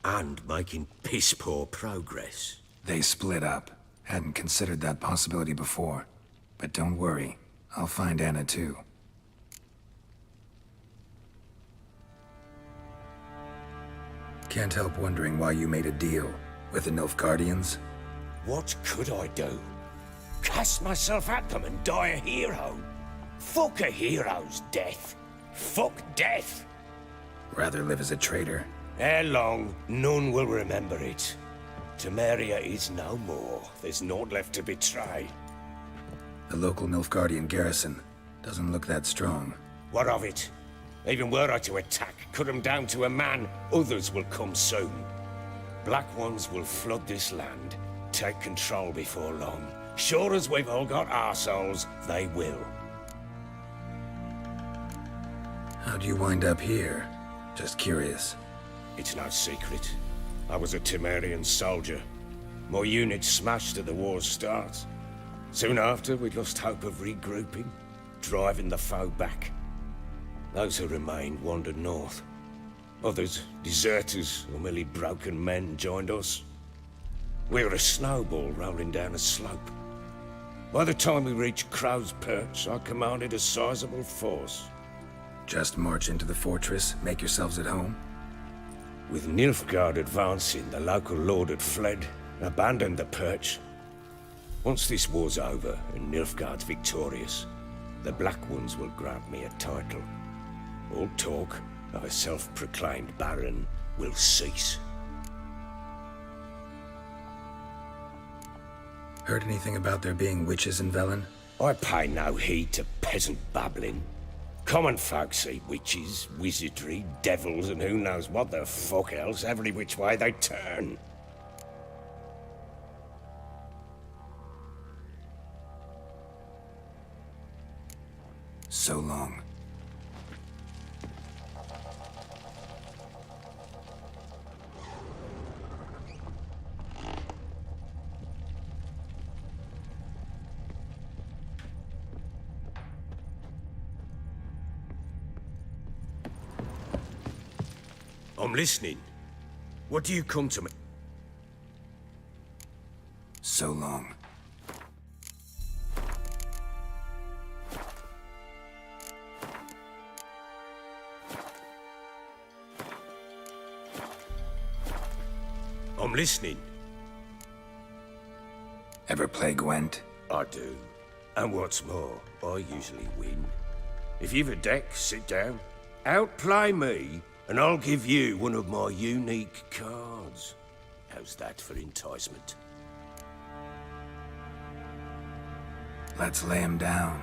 And making piss-poor progress. They split up. Hadn't considered that possibility before. But don't worry. I'll find Anna too. Can't help wondering why you made a deal with the Nilfgaardians. What could I do? Cast myself at them and die a hero? Fuck a hero's death. Fuck death. Rather live as a traitor. Ere long, none will remember it. Temeria is no more. There's naught left to betray. The local Nilfgaardian garrison doesn't look that strong. What of it? Even were I to attack, cut them down to a man, others will come soon. Black Ones will flood this land, take control before long. Sure as we've all got arseholes, they will. How'd you wind up here? Just curious. It's no secret. I was a Temerian soldier. My unit smashed at the war's start. Soon after, we lost hope of regrouping, driving the foe back. Those who remained wandered north. Others, deserters or merely broken men, joined us. We were a snowball rolling down a slope. By the time we reached Crow's Perch, I commanded a sizable force. Just march into the fortress, make yourselves at home? With Nilfgaard advancing, the local lord had fled, abandoned the Perch. Once this war's over and Nilfgaard's victorious, the Black Ones will grant me a title. All talk of a self-proclaimed baron will cease. Heard anything about there being witches in Velen? I pay no heed to peasant babbling. Common folk see witches, wizardry, devils, and who knows what the fuck else every which way they turn. So long. I'm listening. What do you come to me? So long. I'm listening. Ever play Gwent? I do. And what's more, I usually win. If you've a deck, sit down. Outplay me, and I'll give you one of my unique cards. How's that for enticement? Let's lay him down.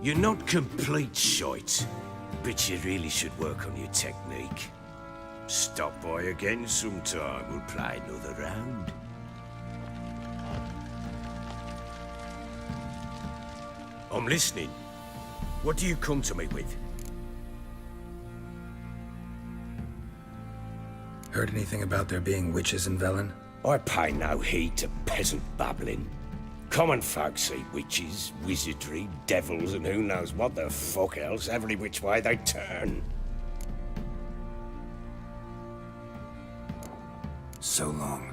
You're not complete shite, but you really should work on your technique. Stop by again sometime, we'll play another round. I'm listening. What do you come to me with? Heard anything about there being witches in Velen? I pay no heed to peasant babbling. Common folk see witches, wizardry, devils, and who knows what the fuck else every which way they turn. So long.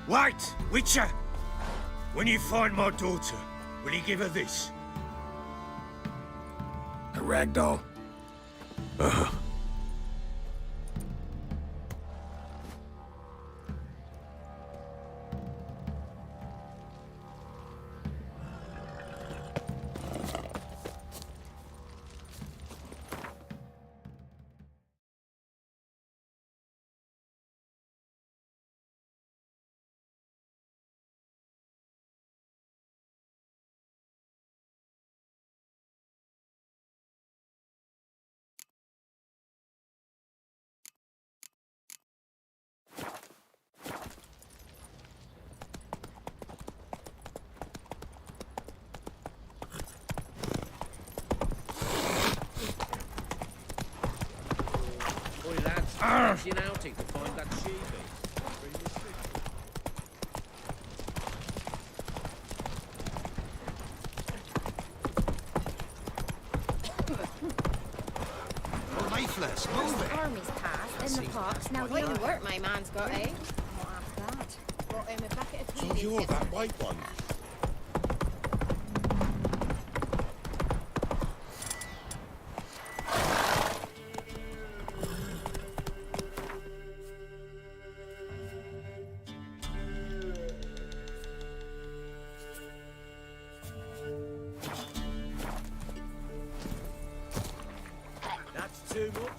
Wait, Witcher! When you find my daughter, will you give her this? A ragdoll. An outing to find that Ciri. Lifeless, move it! Army's passed in the parks. Now wait to work my man's got, eh? What after that? Brought him a bucket of tea. So you're that white one. Too much?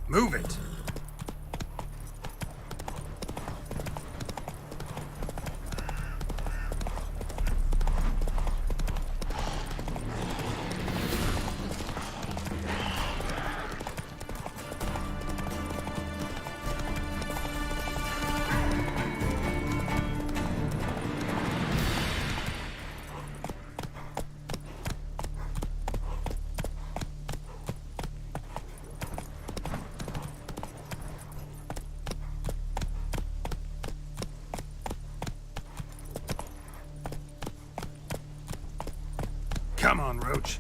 Move it! Come on, Roach.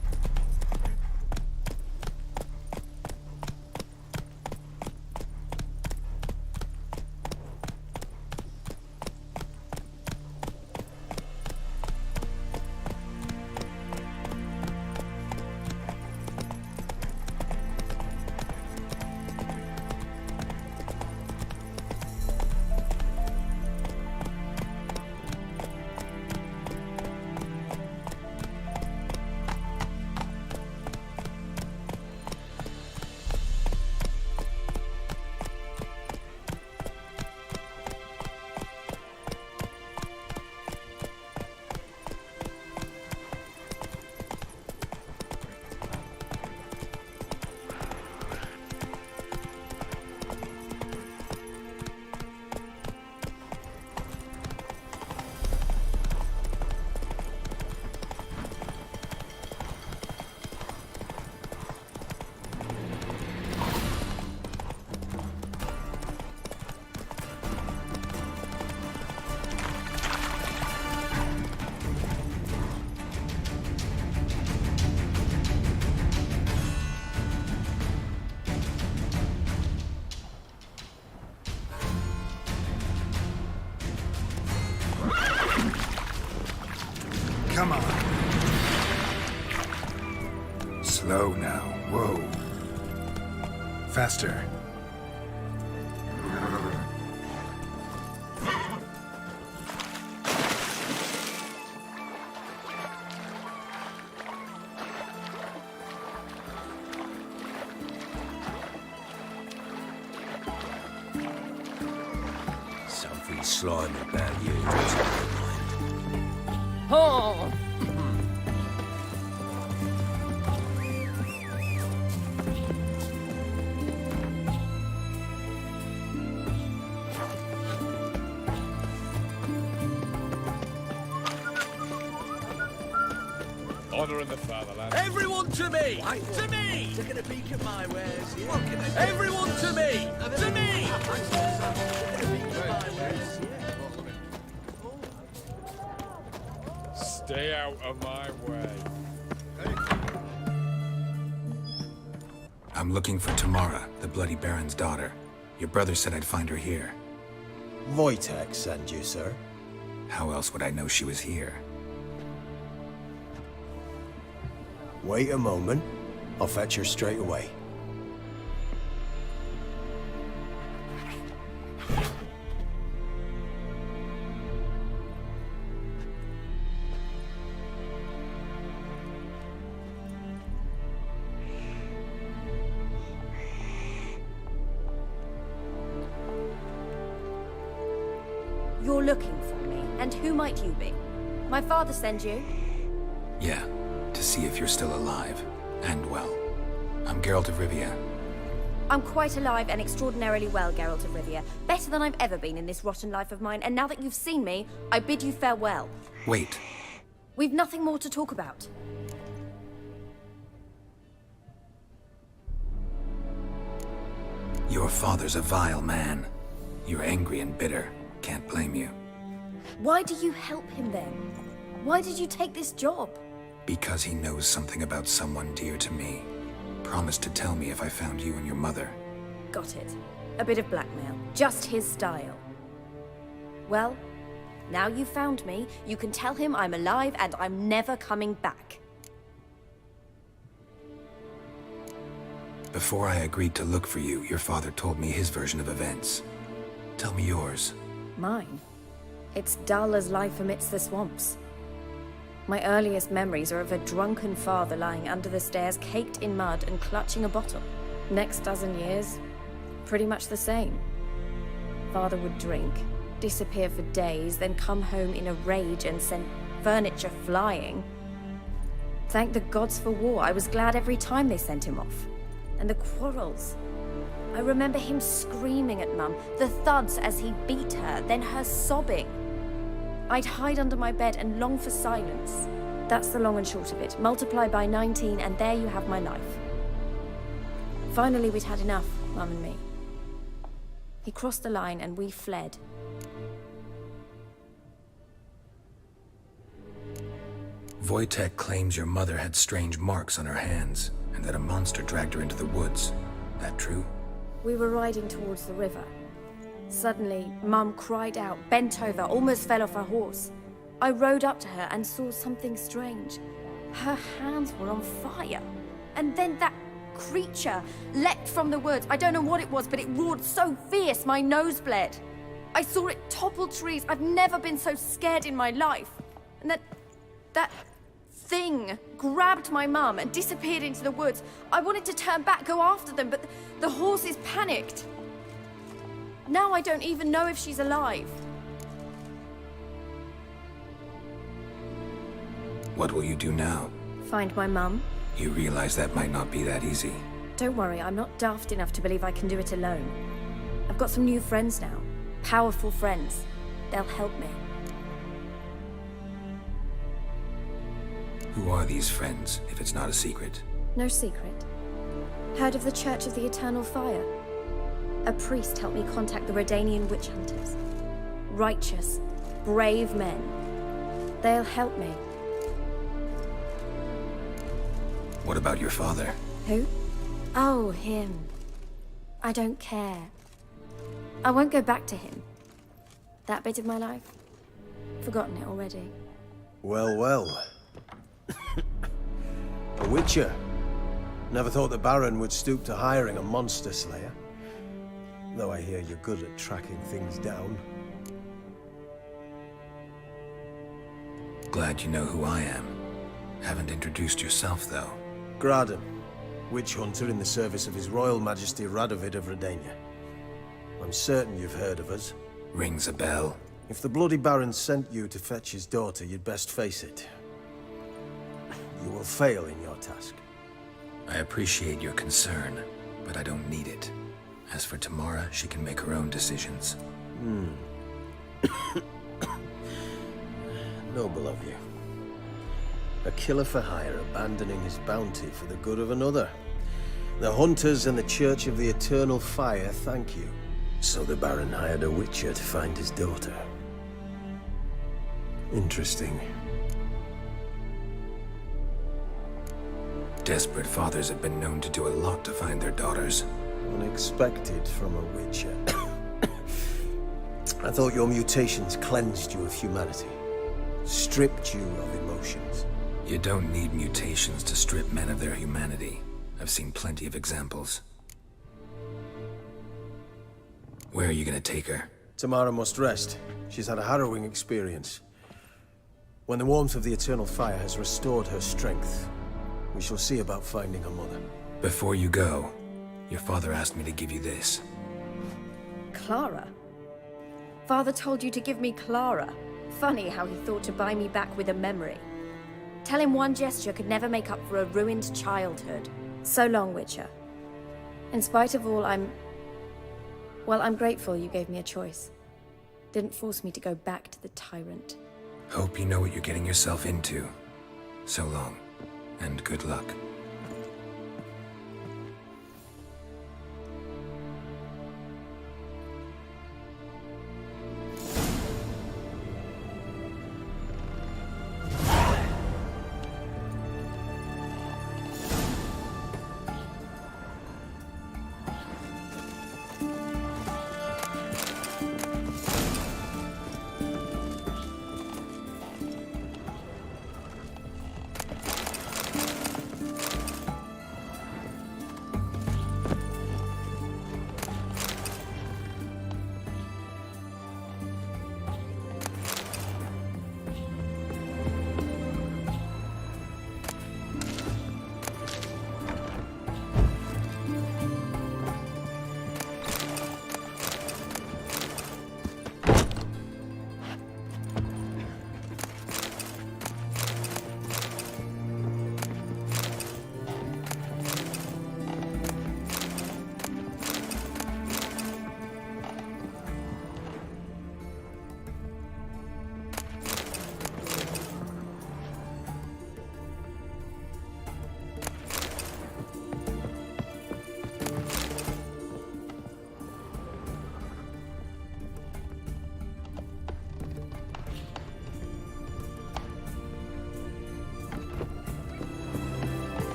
Slow now. Whoa. Faster. Something slimy about you, doesn't it, mind? Oh! Honor in the fatherland. Everyone to me! What? To me! Taking a peek at my wares, yeah. What can I do? Everyone to me! To me! Stay out of my way. I'm looking for Tamara, the Bloody Baron's daughter. Your brother said I'd find her here. Wojtek sent you, sir. How else would I know she was here? Wait a moment. I'll fetch her straight away. You're looking for me, and who might you be? My father sent you? Yeah, to see if you're still alive. And well. I'm Geralt of Rivia. I'm quite alive and extraordinarily well, Geralt of Rivia. Better than I've ever been in this rotten life of mine, and now that you've seen me, I bid you farewell. Wait. We've nothing more to talk about. Your father's a vile man. You're angry and bitter. Can't blame you. Why do you help him then? Why did you take this job? Because he knows something about someone dear to me. Promised to tell me if I found you and your mother. Got it. A bit of blackmail. Just his style. Well, now you've found me, you can tell him I'm alive and I'm never coming back. Before I agreed to look for you, your father told me his version of events. Tell me yours. Mine? It's dull as life amidst the swamps. My earliest memories are of a drunken father lying under the stairs, caked in mud and clutching a bottle. Next dozen years, pretty much the same. Father would drink, disappear for days, then come home in a rage and send furniture flying. Thank the gods for war. I was glad every time they sent him off. And the quarrels. I remember him screaming at Mum, the thuds as he beat her, then her sobbing. I'd hide under my bed and long for silence. That's the long and short of it. Multiply by 19 and there you have my life. Finally, we'd had enough, Mum and me. He crossed the line and we fled. Wojtek claims your mother had strange marks on her hands, and that a monster dragged her into the woods. That true? We were riding towards the river. Suddenly, Mum cried out, bent over, almost fell off her horse. I rode up to her and saw something strange. Her hands were on fire. And then that creature leapt from the woods. I don't know what it was, but it roared so fierce my nose bled. I saw it topple trees. I've never been so scared in my life. And that thing grabbed my mum and disappeared into the woods. I wanted to turn back, go after them, but the horses panicked. Now I don't even know if she's alive. What will you do now? Find my mum. You realize that might not be that easy. Don't worry, I'm not daft enough to believe I can do it alone. I've got some new friends now. Powerful friends. They'll help me. Who are these friends, if it's not a secret? No secret. Heard of the Church of the Eternal Fire? A priest helped me contact the Redanian witch hunters. Righteous, brave men. They'll help me. What about your father? Who? Oh, him. I don't care. I won't go back to him. That bit of my life? Forgotten it already. Well, well. A witcher. Never thought the Baron would stoop to hiring a monster slayer. Though I hear you're good at tracking things down. Glad you know who I am. Haven't introduced yourself, though. Graden, witch hunter in the service of His Royal Majesty Radovid of Redania. I'm certain you've heard of us. Rings a bell. If the Bloody Baron sent you to fetch his daughter, you'd best face it. You will fail in your task. I appreciate your concern, but I don't need it. As for Tamara, she can make her own decisions. Noble of you. A killer for hire abandoning his bounty for the good of another. The hunters and the Church of the Eternal Fire thank you. So the Baron hired a witcher to find his daughter. Interesting. Desperate fathers have been known to do a lot to find their daughters. Unexpected from a witcher. I thought your mutations cleansed you of humanity. Stripped you of emotions. You don't need mutations to strip men of their humanity. I've seen plenty of examples. Where are you gonna take her? Tamara must rest. She's had a harrowing experience. When the warmth of the Eternal Fire has restored her strength, we shall see about finding her mother. Before you go, your father asked me to give you this. Clara? Father told you to give me Clara. Funny how he thought to buy me back with a memory. Tell him one gesture could never make up for a ruined childhood. So long, Witcher. In spite of all, I'm grateful you gave me a choice. Didn't force me to go back to the tyrant. Hope you know what you're getting yourself into. So long, and good luck.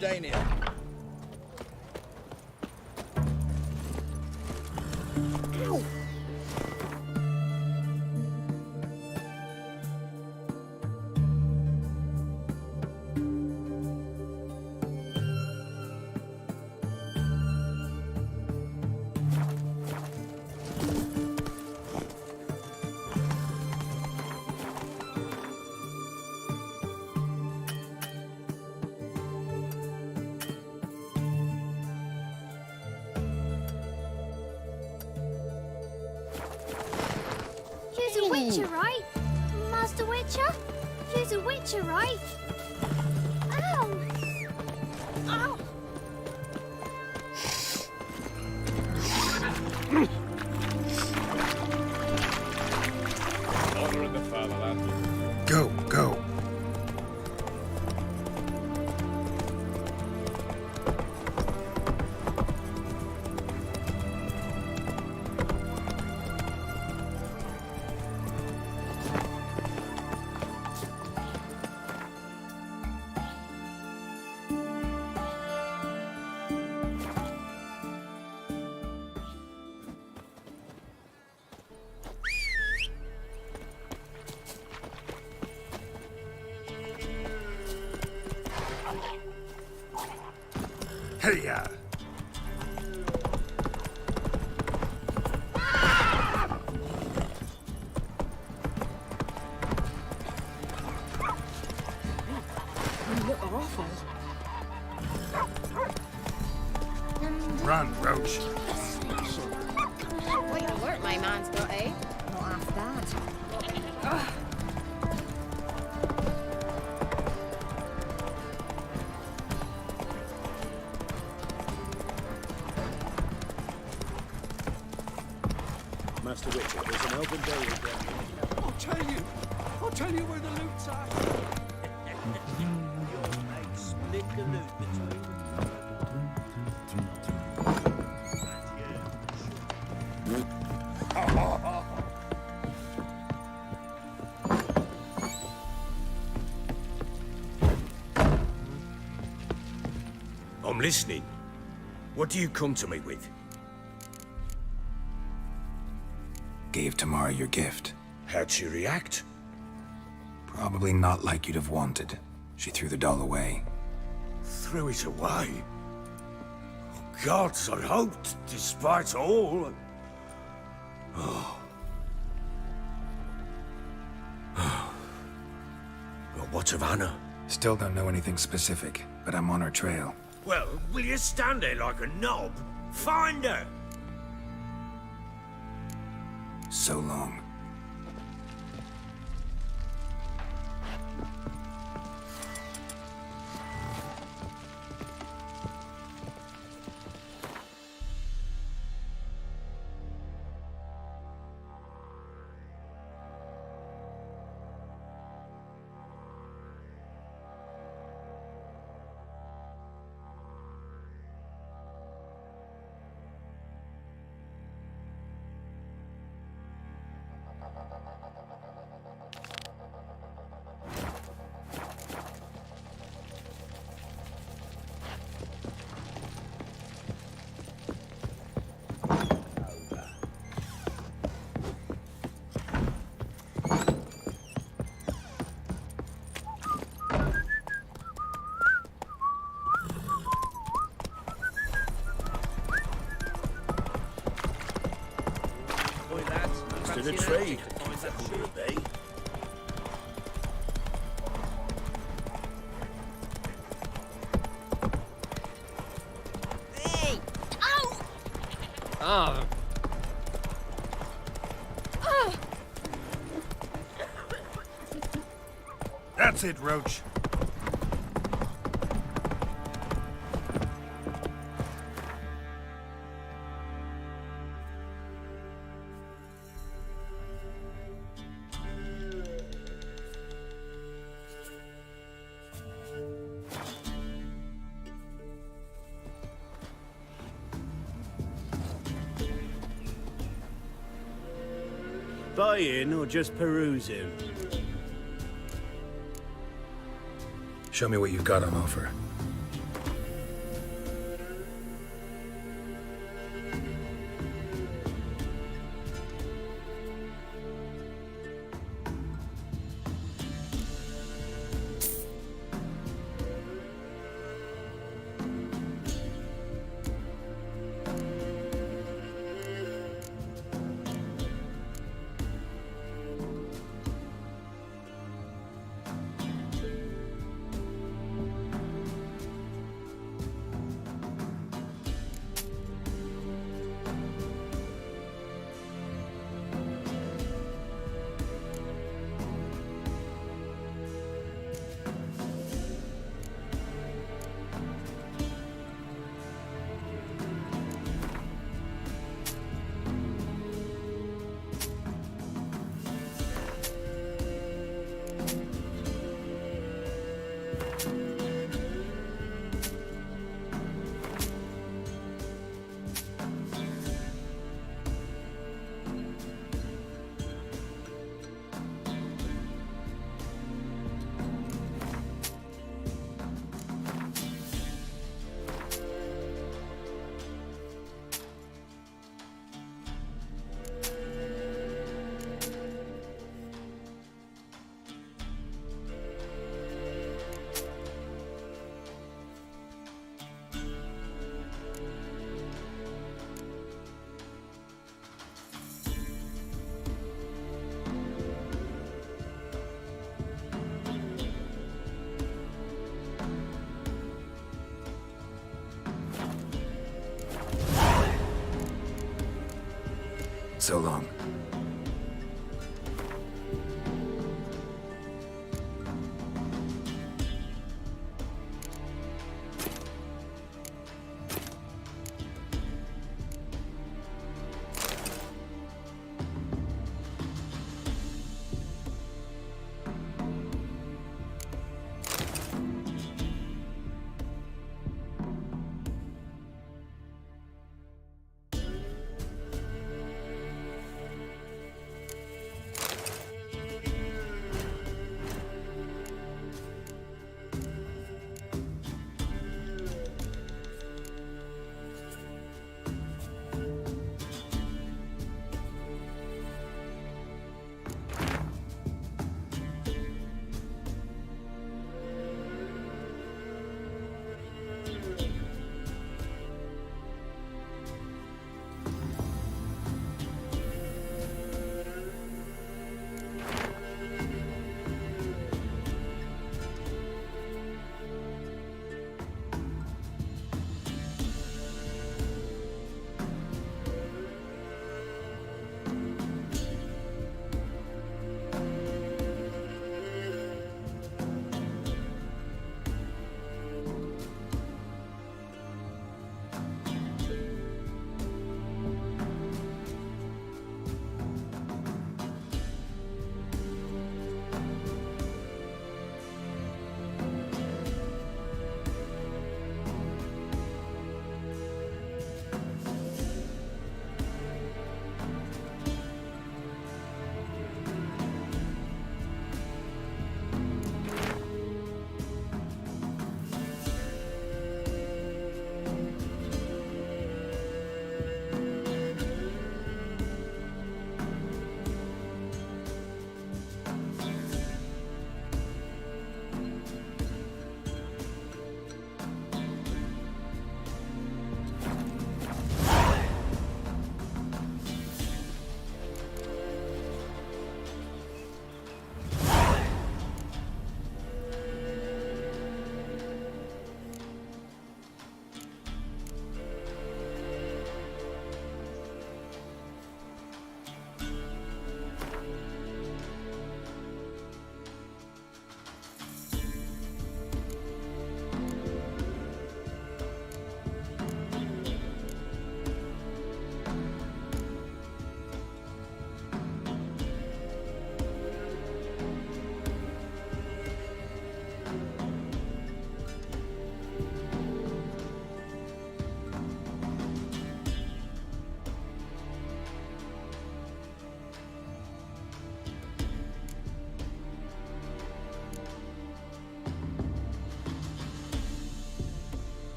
Dania. Ow! You're a Witcher, right? Master Witcher? You're a Witcher, right? Ow! Ow! Order in the fatherland. Go, go. Hey-ya! You look awful. Run, Roach. Way to work my man's got, eh? Not half bad. Ugh. Master Witcher, there's an elven burial ground. I'll tell you where the loot's at. Split the loot between I'm listening. What do you come to me with? Gave Tamara your gift. How'd she react? Probably not like you'd have wanted. She threw the doll away. Threw it away? Oh, gods, I hoped, despite all. Oh. Well, what of Anna? Still don't know anything specific, but I'm on her trail. Well, will you stand there like a knob? Find her! So long. To the trade, if that will be. Hey! Ow! Ah, That's it, Roach. Buy-in or just perusing? Show me what you've got on offer. so long.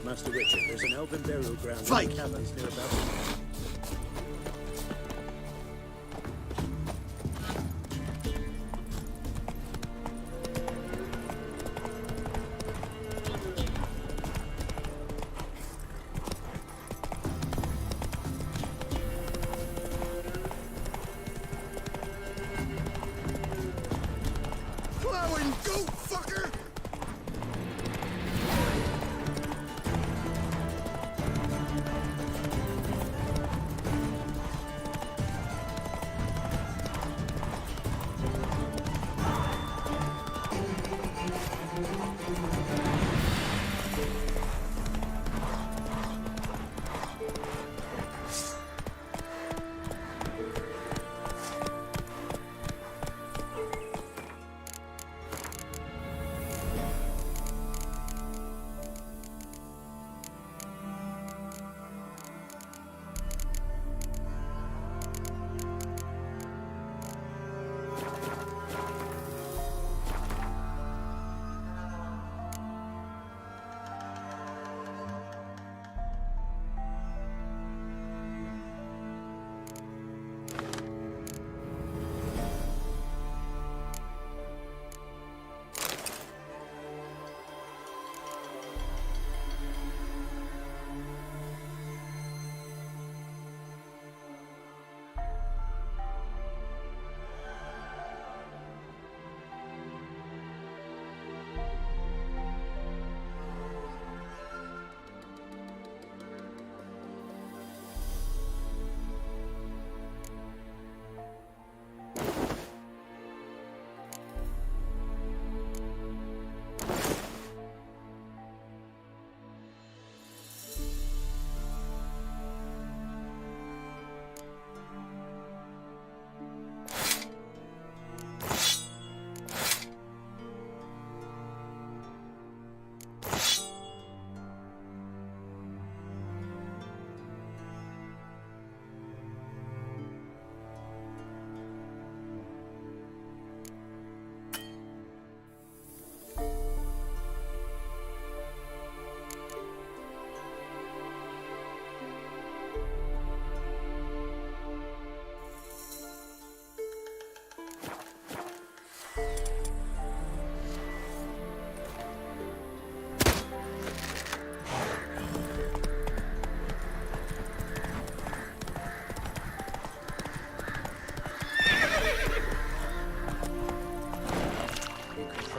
Master Witcher, there's an elven burial ground Fight! in the caverns nearabouts. Plowing goat, fucker!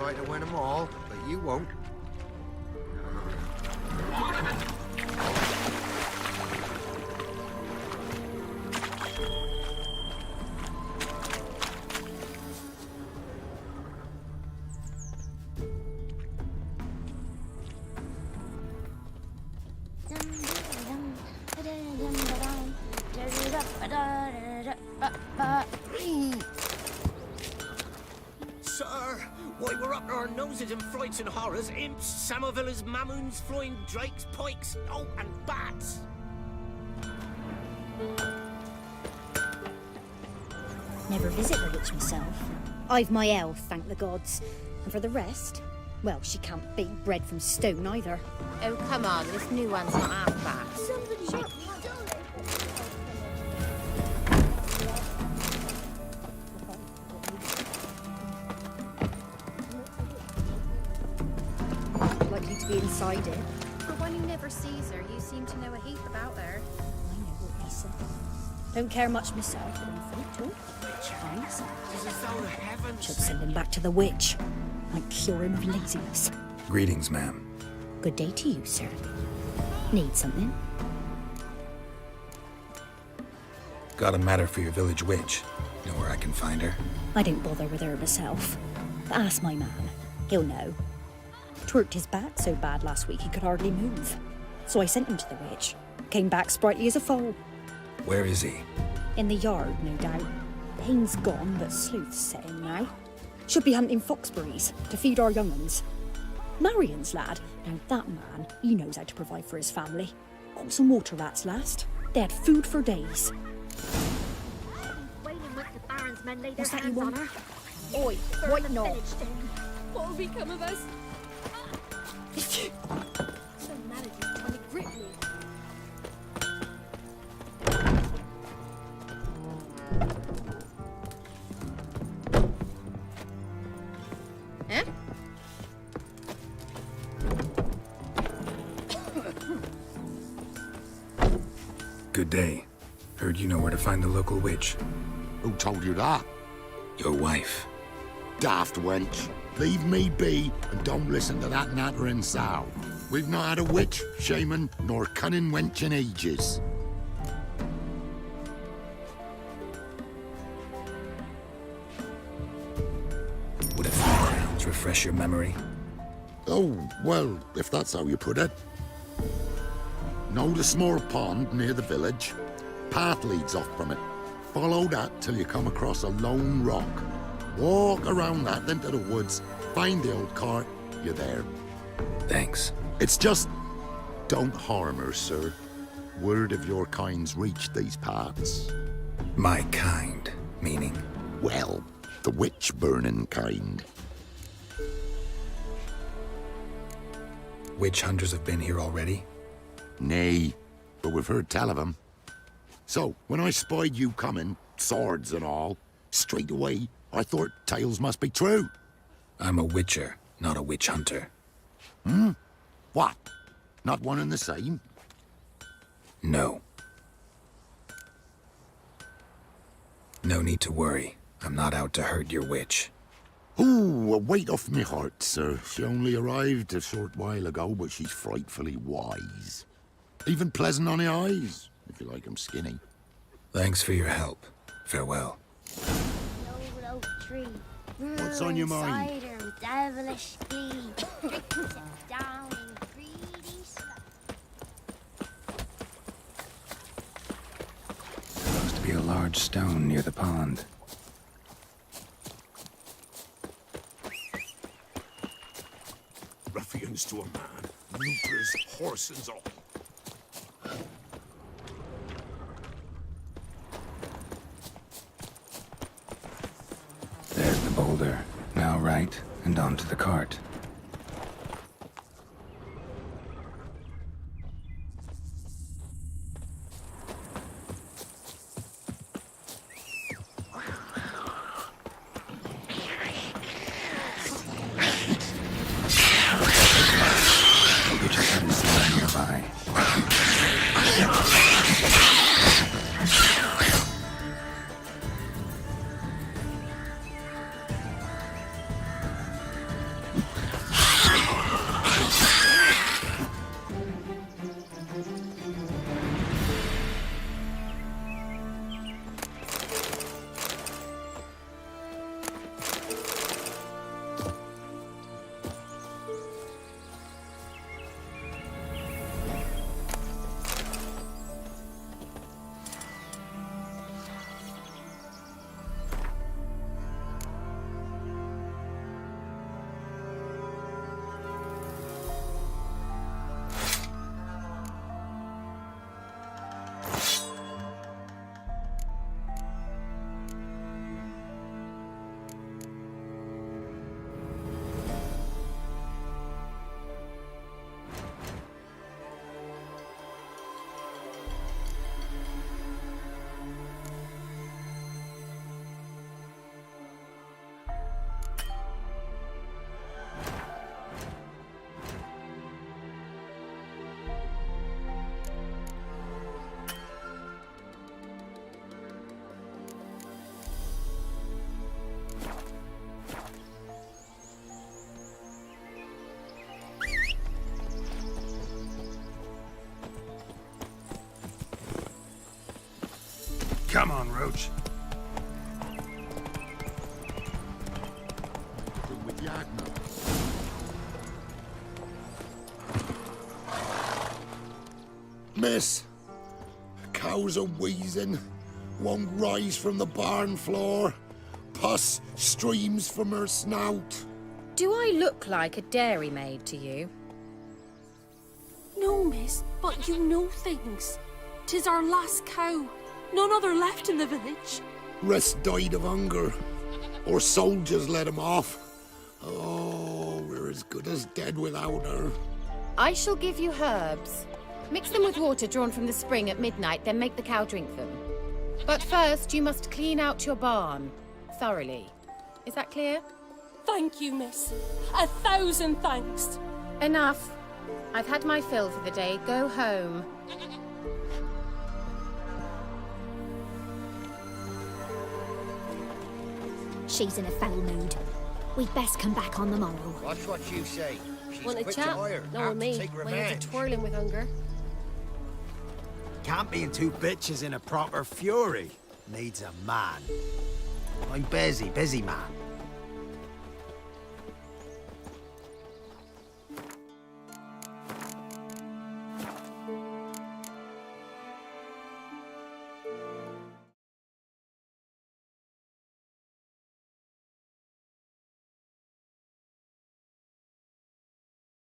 try to win them all, but you won't. Sir, why we're up to our noses in frights and horrors, imps, Samovillas, mamoons, flying drakes, pikes, oh, and bats. Never visit the witch myself. I've my elf, thank the gods. And for the rest, well, she can't bake bread from stone either. Oh, come on, this new one's not half bad. Somebody shut my Likely to be inside it. For one who never sees her, you seem to know a heap about her. I know what Lisa. Don't care much myself, but I'm free to. Thanks. Tis as though the heavens... Should send him back to the witch. Might cure him of laziness. Greetings, ma'am. Good day to you, sir. Need something? Got a matter for your village witch. Know where I can find her? I don't bother with her myself. But ask my man. He'll know. Twerked his back so bad last week he could hardly move. So I sent him to the witch. Came back sprightly as a foal. Where is he? In the yard, no doubt. Pain's gone, but sleuth's set in now. Should be hunting foxberries to feed our young uns. Marion's lad. Now that man, he knows how to provide for his family. Got some water rats last. They had food for days. waiting with the Baron's men lay their What's that hands you on want? her. Oi, Burn right the now. village down. What will become of us? Some manager's trying to grip me. Eh? Good day. Heard you know where to find the local witch. Who told you that? Your wife. Daft wench. Leave me be and don't listen to that nattering sow. We've not had a witch, shaman, nor cunning wench in ages. Would a few crowns refresh your memory? Oh, well, if that's how you put it. Know the small pond near the village? Path leads off from it. Follow that till you come across a lone rock. Walk around that into the woods, find the old cart, you're there. Thanks. It's just... don't harm her, sir. Word of your kind's reached these parts. My kind, meaning? Well, the witch-burning kind. Witch hunters have been here already? Nay, but we've heard tell of them. So, when I spied you coming, swords and all, straight away, I thought tales must be true. I'm a witcher, not a witch hunter. Hmm? What? Not one and the same? No. No need to worry. I'm not out to hurt your witch. Ooh, a weight off me heart, sir. She only arrived a short while ago, but she's frightfully wise. Even pleasant on the eyes, if you like 'em skinny. Thanks for your help. Farewell. Old oak tree. What's on your mind? Cider with devilish glee. Drinks it down in greedy slow. Supposed to be a large stone near the pond. Ruffians to a man, looters, horses all. There's the boulder. Now right, and onto the cart. We just had a slide nearby. Come on, Roach. With Yagna. Miss, cows are wheezing, won't rise from the barn floor. Pus streams from her snout. Do I look like a dairymaid to you? No, miss, but you know things. 'Tis our last cow. None other left in the village. Rest died of hunger, or soldiers let him off. Oh, we're as good as dead without her. I shall give you herbs. Mix them with water drawn from the spring at midnight, then make the cow drink them. But first, you must clean out your barn thoroughly. Is that clear? Thank you, miss. 1,000 thanks. Enough. I've had my fill for the day. Go home. She's in a foul mood. We'd best come back on the morrow. Watch what you say. She's Want a quick chat? to hire. No, Apt to me. take My head's revenge. a twirling with hunger. Can't be in two bitches in a proper fury. Needs a man. I'm busy man.